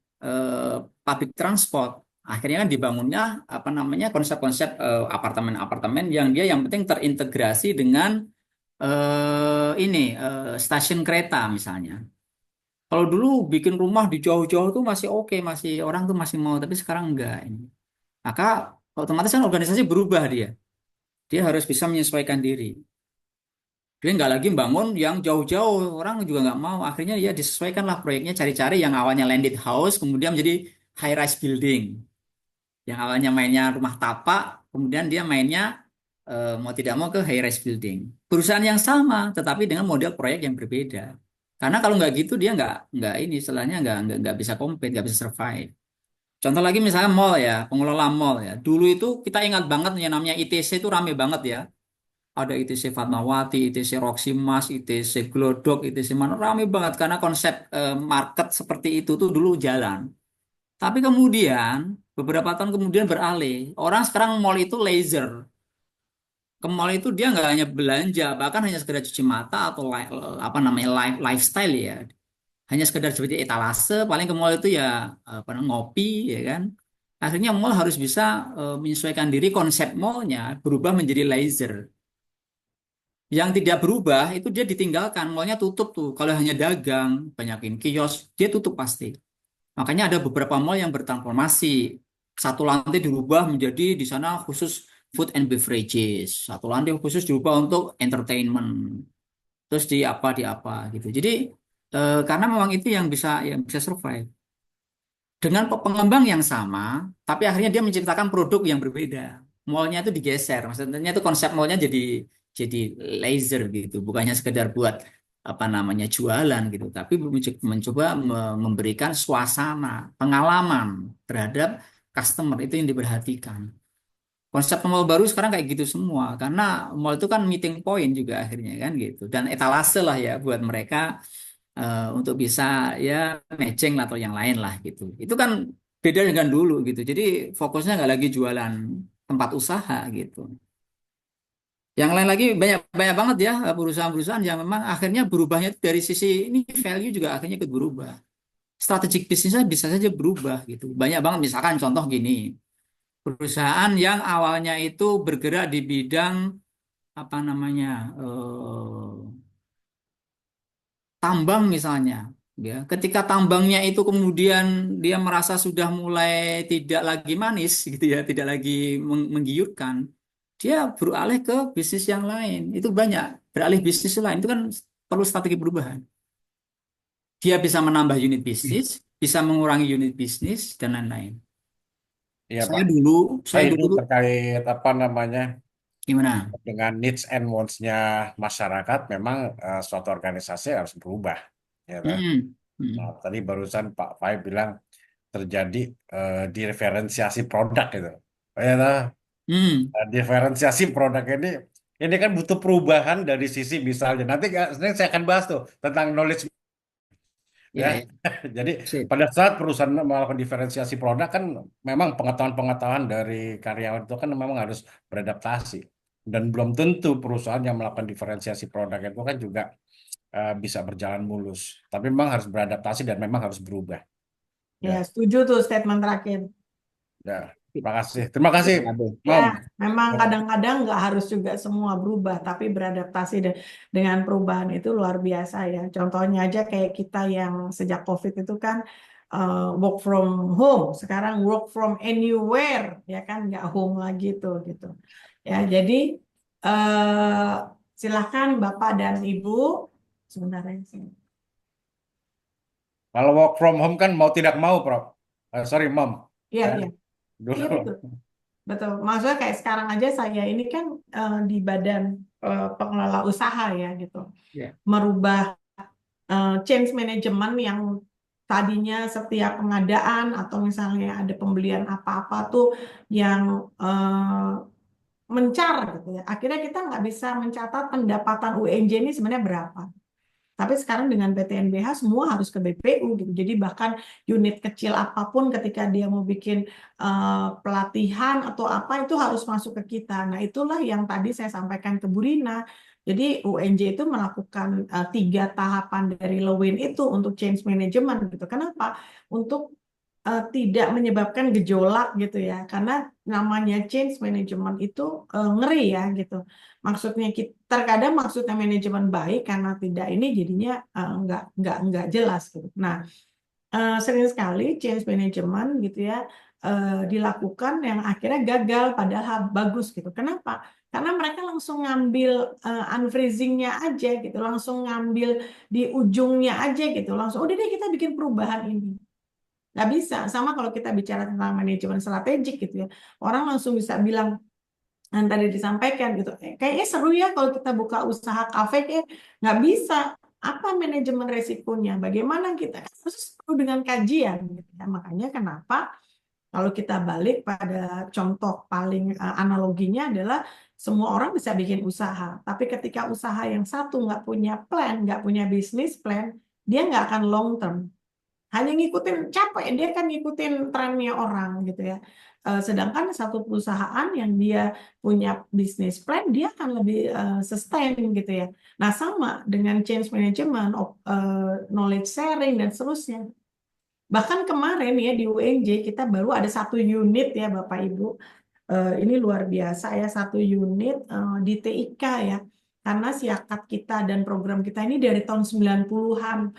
Speaker 8: public transport. Akhirnya kan dibangunnya apa namanya konsep-konsep apartemen-apartemen yang dia yang penting terintegrasi dengan stasiun kereta misalnya. Kalau dulu bikin rumah di jauh-jauh tuh masih oke, masih orang tuh masih mau, tapi sekarang enggak ini. Maka otomatis kan organisasi berubah dia. Dia harus bisa menyesuaikan diri. Dia nggak lagi bangun yang jauh-jauh, orang juga nggak mau. Akhirnya ya disesuaikan lah proyeknya, cari-cari yang awalnya landed house, kemudian menjadi high-rise building. Yang awalnya mainnya rumah tapak, kemudian dia mainnya mau tidak mau ke high-rise building. Perusahaan yang sama, tetapi dengan model proyek yang berbeda. Karena kalau nggak gitu dia nggak ini, istilahnya nggak bisa compete, nggak bisa survive. Contoh lagi misalnya mall ya, pengelola mall ya. Dulu itu kita ingat banget yang namanya ITC itu rame banget ya. Ada ITC Fatmawati, ITC Roxy Mas, ITC Glodok, ITC mana rame banget karena konsep market seperti itu tuh dulu jalan. Tapi kemudian beberapa tahun kemudian beralih. Orang sekarang mall itu laser. Ke mall itu dia nggak hanya belanja, bahkan hanya sekedar cuci mata atau apa namanya lifestyle ya. Hanya sekedar seperti etalase, paling ke mall itu ya apa ngopi ya kan. Akhirnya mall harus bisa menyesuaikan diri konsep mallnya berubah menjadi laser. Yang tidak berubah itu dia ditinggalkan, mallnya tutup tuh. Kalau hanya dagang, banyakin kios, dia tutup pasti. Makanya ada beberapa mall yang bertransformasi. Satu lantai dirubah menjadi di sana khusus food and beverages. Satu lantai khusus dirubah untuk entertainment. Terus di apa gitu. Jadi karena memang itu yang bisa survive. Dengan pengembang yang sama, tapi akhirnya dia menciptakan produk yang berbeda. Mallnya itu digeser. Maksudnya itu konsep mallnya jadi laser gitu. Bukannya sekedar buat apa namanya jualan gitu, tapi mencoba memberikan suasana, pengalaman terhadap customer itu yang diperhatikan. Konsep mall baru sekarang kayak gitu semua, karena mall itu kan meeting point juga akhirnya kan gitu, dan etalase lah ya buat mereka untuk bisa ya matching atau yang lain lah gitu. Itu kan beda dengan dulu gitu. Jadi fokusnya nggak lagi jualan tempat usaha gitu. Yang lain lagi banyak banyak banget ya perusahaan-perusahaan yang memang akhirnya berubahnya itu dari sisi ini value juga akhirnya ikut berubah. Strategik bisnisnya bisa saja berubah gitu. Banyak banget misalkan contoh gini, perusahaan yang awalnya itu bergerak di bidang apa namanya tambang misalnya, ya. Ketika tambangnya itu kemudian dia merasa sudah mulai tidak lagi manis gitu ya, tidak lagi menggiurkan, dia beralih ke bisnis yang lain. Itu banyak beralih bisnis lain itu kan perlu strategi perubahan. Dia bisa menambah unit bisnis, bisa mengurangi unit bisnis dan lain-lain.
Speaker 5: Iya,
Speaker 8: Saya
Speaker 5: Pak.
Speaker 8: dulu,
Speaker 5: Nah,
Speaker 8: saya
Speaker 5: ini
Speaker 8: dulu
Speaker 5: terkait apa namanya
Speaker 8: gimana?
Speaker 5: dengan needs and wants-nya masyarakat, memang suatu organisasi harus berubah. Ya, kan?
Speaker 8: Hmm,
Speaker 5: Nah,
Speaker 8: hmm,
Speaker 5: tadi barusan Pak Fai bilang terjadi diferensiasi produk gitu. Ya, nah,
Speaker 8: hmm.
Speaker 5: diferensiasi produk ini kan butuh perubahan dari sisi misalnya. Nanti saya akan bahas tuh tentang knowledge ya.
Speaker 8: Ya, ya.
Speaker 5: Jadi
Speaker 8: Sip.
Speaker 5: pada saat perusahaan melakukan diferensiasi produk kan memang pengetahuan-pengetahuan dari karyawan itu kan memang harus beradaptasi. Dan belum tentu perusahaan yang melakukan diferensiasi produk itu kan juga bisa berjalan mulus. Tapi memang harus beradaptasi dan memang harus berubah.
Speaker 1: Ya,
Speaker 5: Ya.
Speaker 1: setuju tuh statement terakhir.
Speaker 5: Ya, terima kasih. Terima kasih,
Speaker 1: Ya,
Speaker 5: Mom.
Speaker 1: memang kadang-kadang nggak harus juga semua berubah, tapi beradaptasi dengan perubahan itu luar biasa ya. Contohnya aja kayak kita yang sejak COVID itu kan work from home, sekarang work from anywhere, ya kan nggak home lagi tuh gitu. Ya, jadi eh, silakan Bapak dan Ibu sebentar ya.
Speaker 5: Kalau work from home kan mau tidak mau, Prof. Sorry, Mom.
Speaker 1: Iya,
Speaker 5: Ya,
Speaker 1: iya,
Speaker 5: dulu.
Speaker 1: iya betul. Betul, maksudnya kayak sekarang aja saya ini kan di badan pengelola usaha ya gitu,
Speaker 8: Ya.
Speaker 1: merubah change management yang tadinya setiap pengadaan atau misalnya ada pembelian apa-apa tuh yang mencar gitu ya. Akhirnya kita nggak bisa mencatat pendapatan UNJ ini sebenarnya berapa. Tapi sekarang dengan PTNBH semua harus ke BPU gitu. Jadi bahkan unit kecil apapun ketika dia mau bikin pelatihan atau apa itu harus masuk ke kita. Nah itulah yang tadi saya sampaikan ke Bu Rina. Jadi UNJ itu melakukan 3 tahapan dari Lewin itu untuk change management gitu. Kenapa? Untuk tidak menyebabkan gejolak gitu ya. Karena namanya change management itu ngeri ya gitu. Maksudnya kita, terkadang maksudnya manajemen baik karena tidak ini jadinya nggak jelas gitu. Nah, sering sekali change management gitu ya dilakukan yang akhirnya gagal padahal bagus gitu. Kenapa? Karena mereka langsung ngambil unfreezingnya aja gitu, langsung ngambil di ujungnya aja gitu, langsung udah deh kita bikin perubahan ini. Nggak bisa. Sama kalau kita bicara tentang manajemen strategik gitu ya, orang langsung bisa bilang yang tadi disampaikan gitu. Kayaknya seru ya kalau kita buka usaha kafe, kayak nggak bisa. Apa manajemen resikonya? Bagaimana kita harus perlu dengan kajian gitu ya. Makanya kenapa kalau kita balik pada contoh paling analoginya adalah semua orang bisa bikin usaha, tapi ketika usaha yang satu nggak punya plan, nggak punya bisnis plan, dia nggak akan long term. Hanya ngikutin capek, dia kan ngikutin trennya orang gitu ya. Sedangkan satu perusahaan yang dia punya bisnis plan, dia akan lebih sustain gitu ya. Nah sama dengan change management, knowledge sharing dan seterusnya. Bahkan kemarin ya di UNJ kita baru ada 1 unit ya Bapak Ibu. Ini luar biasa ya, 1 unit di TIK ya. Karena siakat kita dan program kita ini dari tahun 90-an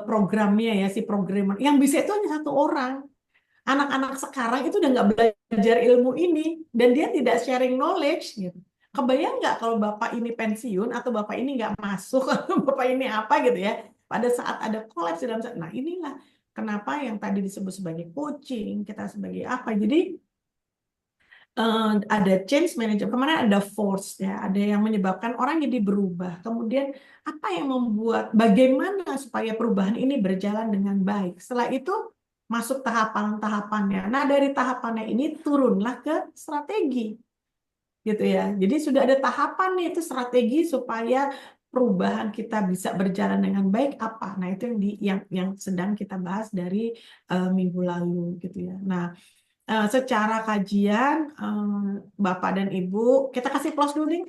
Speaker 1: programnya ya, si programmer. Yang bisa itu hanya 1 orang. Anak-anak sekarang itu udah nggak belajar ilmu ini dan dia tidak sharing knowledge gitu. Kebayang nggak kalau bapak ini pensiun atau bapak ini nggak masuk atau bapak ini apa gitu ya. Pada saat ada kolaps dalam, nah inilah kenapa yang tadi disebut sebagai coaching, kita sebagai apa. Jadi ada change management, kemarin ada force ya, ada yang menyebabkan orang jadi berubah. Kemudian apa yang membuat, bagaimana supaya perubahan ini berjalan dengan baik. Setelah itu masuk tahapan-tahapannya. Nah dari tahapannya ini turunlah ke strategi, gitu ya. Jadi sudah ada tahapan nih itu strategi supaya perubahan kita bisa berjalan dengan baik apa. Nah itu yang sedang kita bahas dari minggu lalu, gitu ya. Nah secara kajian Bapak dan Ibu, kita kasih plus dulu nih.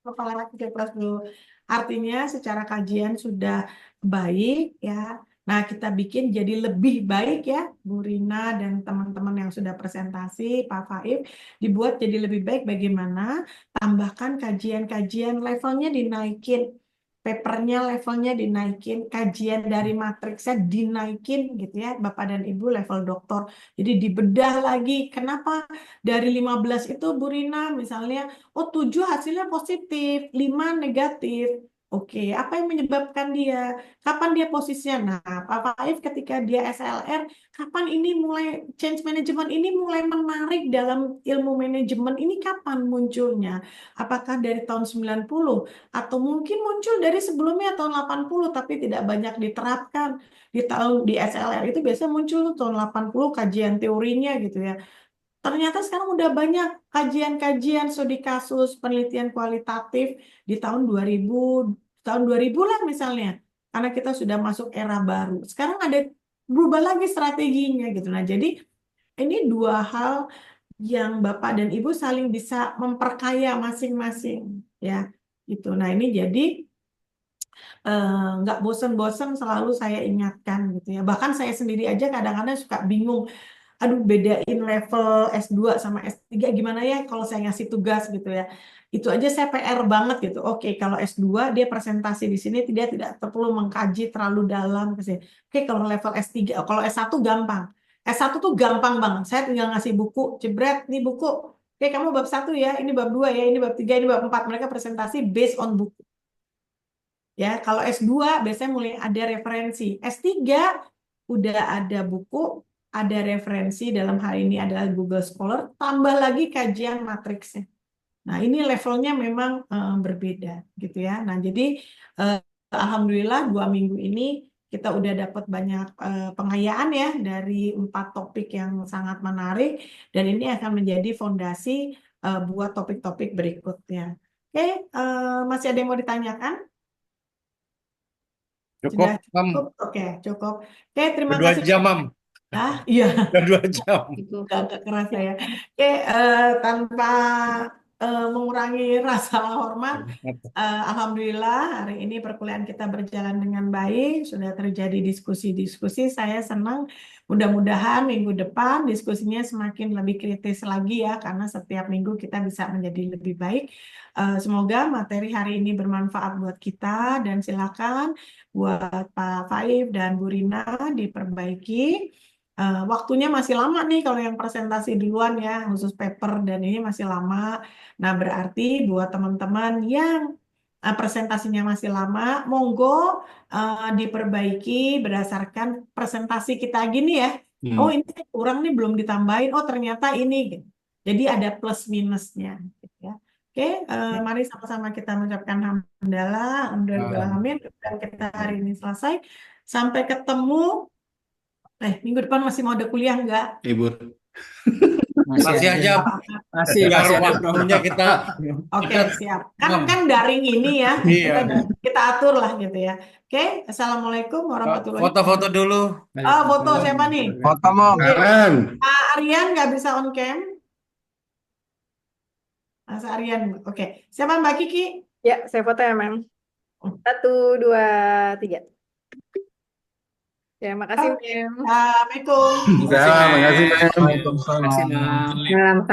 Speaker 1: Kepala kita plus dulu. Artinya secara kajian sudah baik ya. Nah, kita bikin jadi lebih baik ya, Bu Rina dan teman-teman yang sudah presentasi, Pak Faib, dibuat jadi lebih baik bagaimana? Tambahkan kajian-kajian levelnya dinaikin. Papernya levelnya dinaikin, kajian dari matriksnya dinaikin gitu ya, Bapak dan Ibu level doktor. Jadi dibedah lagi, kenapa dari 15 itu Bu Rina misalnya, oh 7 hasilnya positif, 5 negatif. Oke, apa yang menyebabkan dia? Kapan dia posisinya? Nah, Pak Faif ketika dia SLR, kapan ini mulai change management ini mulai menarik dalam ilmu manajemen ini kapan munculnya? Apakah dari tahun 90 atau mungkin muncul dari sebelumnya tahun 80 tapi tidak banyak diterapkan. Di SLR itu biasanya muncul tahun 80 kajian teorinya gitu ya. Ternyata sekarang udah banyak kajian-kajian studi kasus, penelitian kualitatif di tahun 2000, tahun 2000 lah misalnya. Karena kita sudah masuk era baru. Sekarang ada berubah lagi strateginya gitu. Nah, jadi ini 2 hal yang Bapak dan Ibu saling bisa memperkaya masing-masing ya. Gitu. Nah, ini jadi nggak bosan-bosan selalu saya ingatkan gitu ya. Bahkan saya sendiri aja kadang-kadang suka bingung. aduh bedain level S2 sama S3 gimana ya kalau saya ngasih tugas gitu ya. Itu aja saya PR banget gitu. Oke, kalau S2 dia presentasi di sini tidak perlu mengkaji terlalu dalam ke sini. Oke, kalau level S3, kalau S1 gampang. S1 tuh gampang banget. Saya tinggal ngasih buku, jebret nih buku. Oke, kamu bab 1 ya, ini bab 2 ya, ini bab 3, ini bab 4. Mereka presentasi based on buku. Ya, kalau S2 biasanya mulai ada referensi. S3 udah ada buku, ada referensi, dalam hal ini adalah Google Scholar, tambah lagi kajian matriksnya. Nah, ini levelnya memang berbeda gitu ya. Nah, jadi alhamdulillah 2 minggu ini kita udah dapat banyak pengayaan ya dari 4 topik yang sangat menarik, dan ini akan menjadi fondasi buat topik-topik berikutnya. Oke, masih ada yang mau ditanyakan?
Speaker 5: Cukup,
Speaker 1: Sudah
Speaker 5: Mam.
Speaker 1: cukup? Oke, cukup. Oke, terima
Speaker 5: Udah 2
Speaker 1: kasih.
Speaker 5: jam, Mam.
Speaker 1: Ah, iya.
Speaker 5: Udah 2 jam.
Speaker 1: Gak kerasa ya. Oke, tanpa mengurangi rasa hormat, alhamdulillah hari ini perkuliahan kita berjalan dengan baik, sudah terjadi diskusi-diskusi. Saya senang, mudah-mudahan minggu depan diskusinya semakin lebih kritis lagi ya, karena setiap minggu kita bisa menjadi lebih baik. Semoga materi hari ini bermanfaat buat kita, dan silakan buat Pak Faib dan Bu Rina diperbaiki. Waktunya masih lama nih kalau yang presentasi duluan ya, khusus paper dan ini masih lama. Nah, berarti buat teman-teman yang presentasinya masih lama, monggo diperbaiki berdasarkan presentasi kita gini ya. Oh, ini kurang nih, belum ditambahin. Oh, ternyata ini. Gitu. Jadi ada plus minusnya. Gitu ya. Oke, mari sama-sama kita mengucapkan hamdalah, alhamdulillah, dan kita hari ini selesai. Sampai ketemu. Minggu depan masih mau ada kuliah nggak?
Speaker 4: Libur.
Speaker 5: Masih aja.
Speaker 8: Masih
Speaker 5: Biar
Speaker 8: ada, Bro.
Speaker 5: waktunya kita
Speaker 1: Oke, siap. Kan daring ini ya.
Speaker 5: Iya.
Speaker 1: Kita atur lah gitu ya. Oke, Assalamualaikum warahmatullahi
Speaker 5: Foto-foto dulu.
Speaker 1: Foto siapa nih?
Speaker 10: Foto, Mom.
Speaker 4: Jangan.
Speaker 1: Pak Aryan nggak bisa on cam? Mas Aryan, oke. Siapa Mbak Kiki?
Speaker 7: Ya, saya foto ya, Mem. 1, 2, 3. Ya, makasih, Mem.
Speaker 1: Assalamualaikum.
Speaker 4: Terima kasih, Mem.
Speaker 10: Waalaikumsalam.
Speaker 8: Terima kasih, Mam.
Speaker 7: Makasih.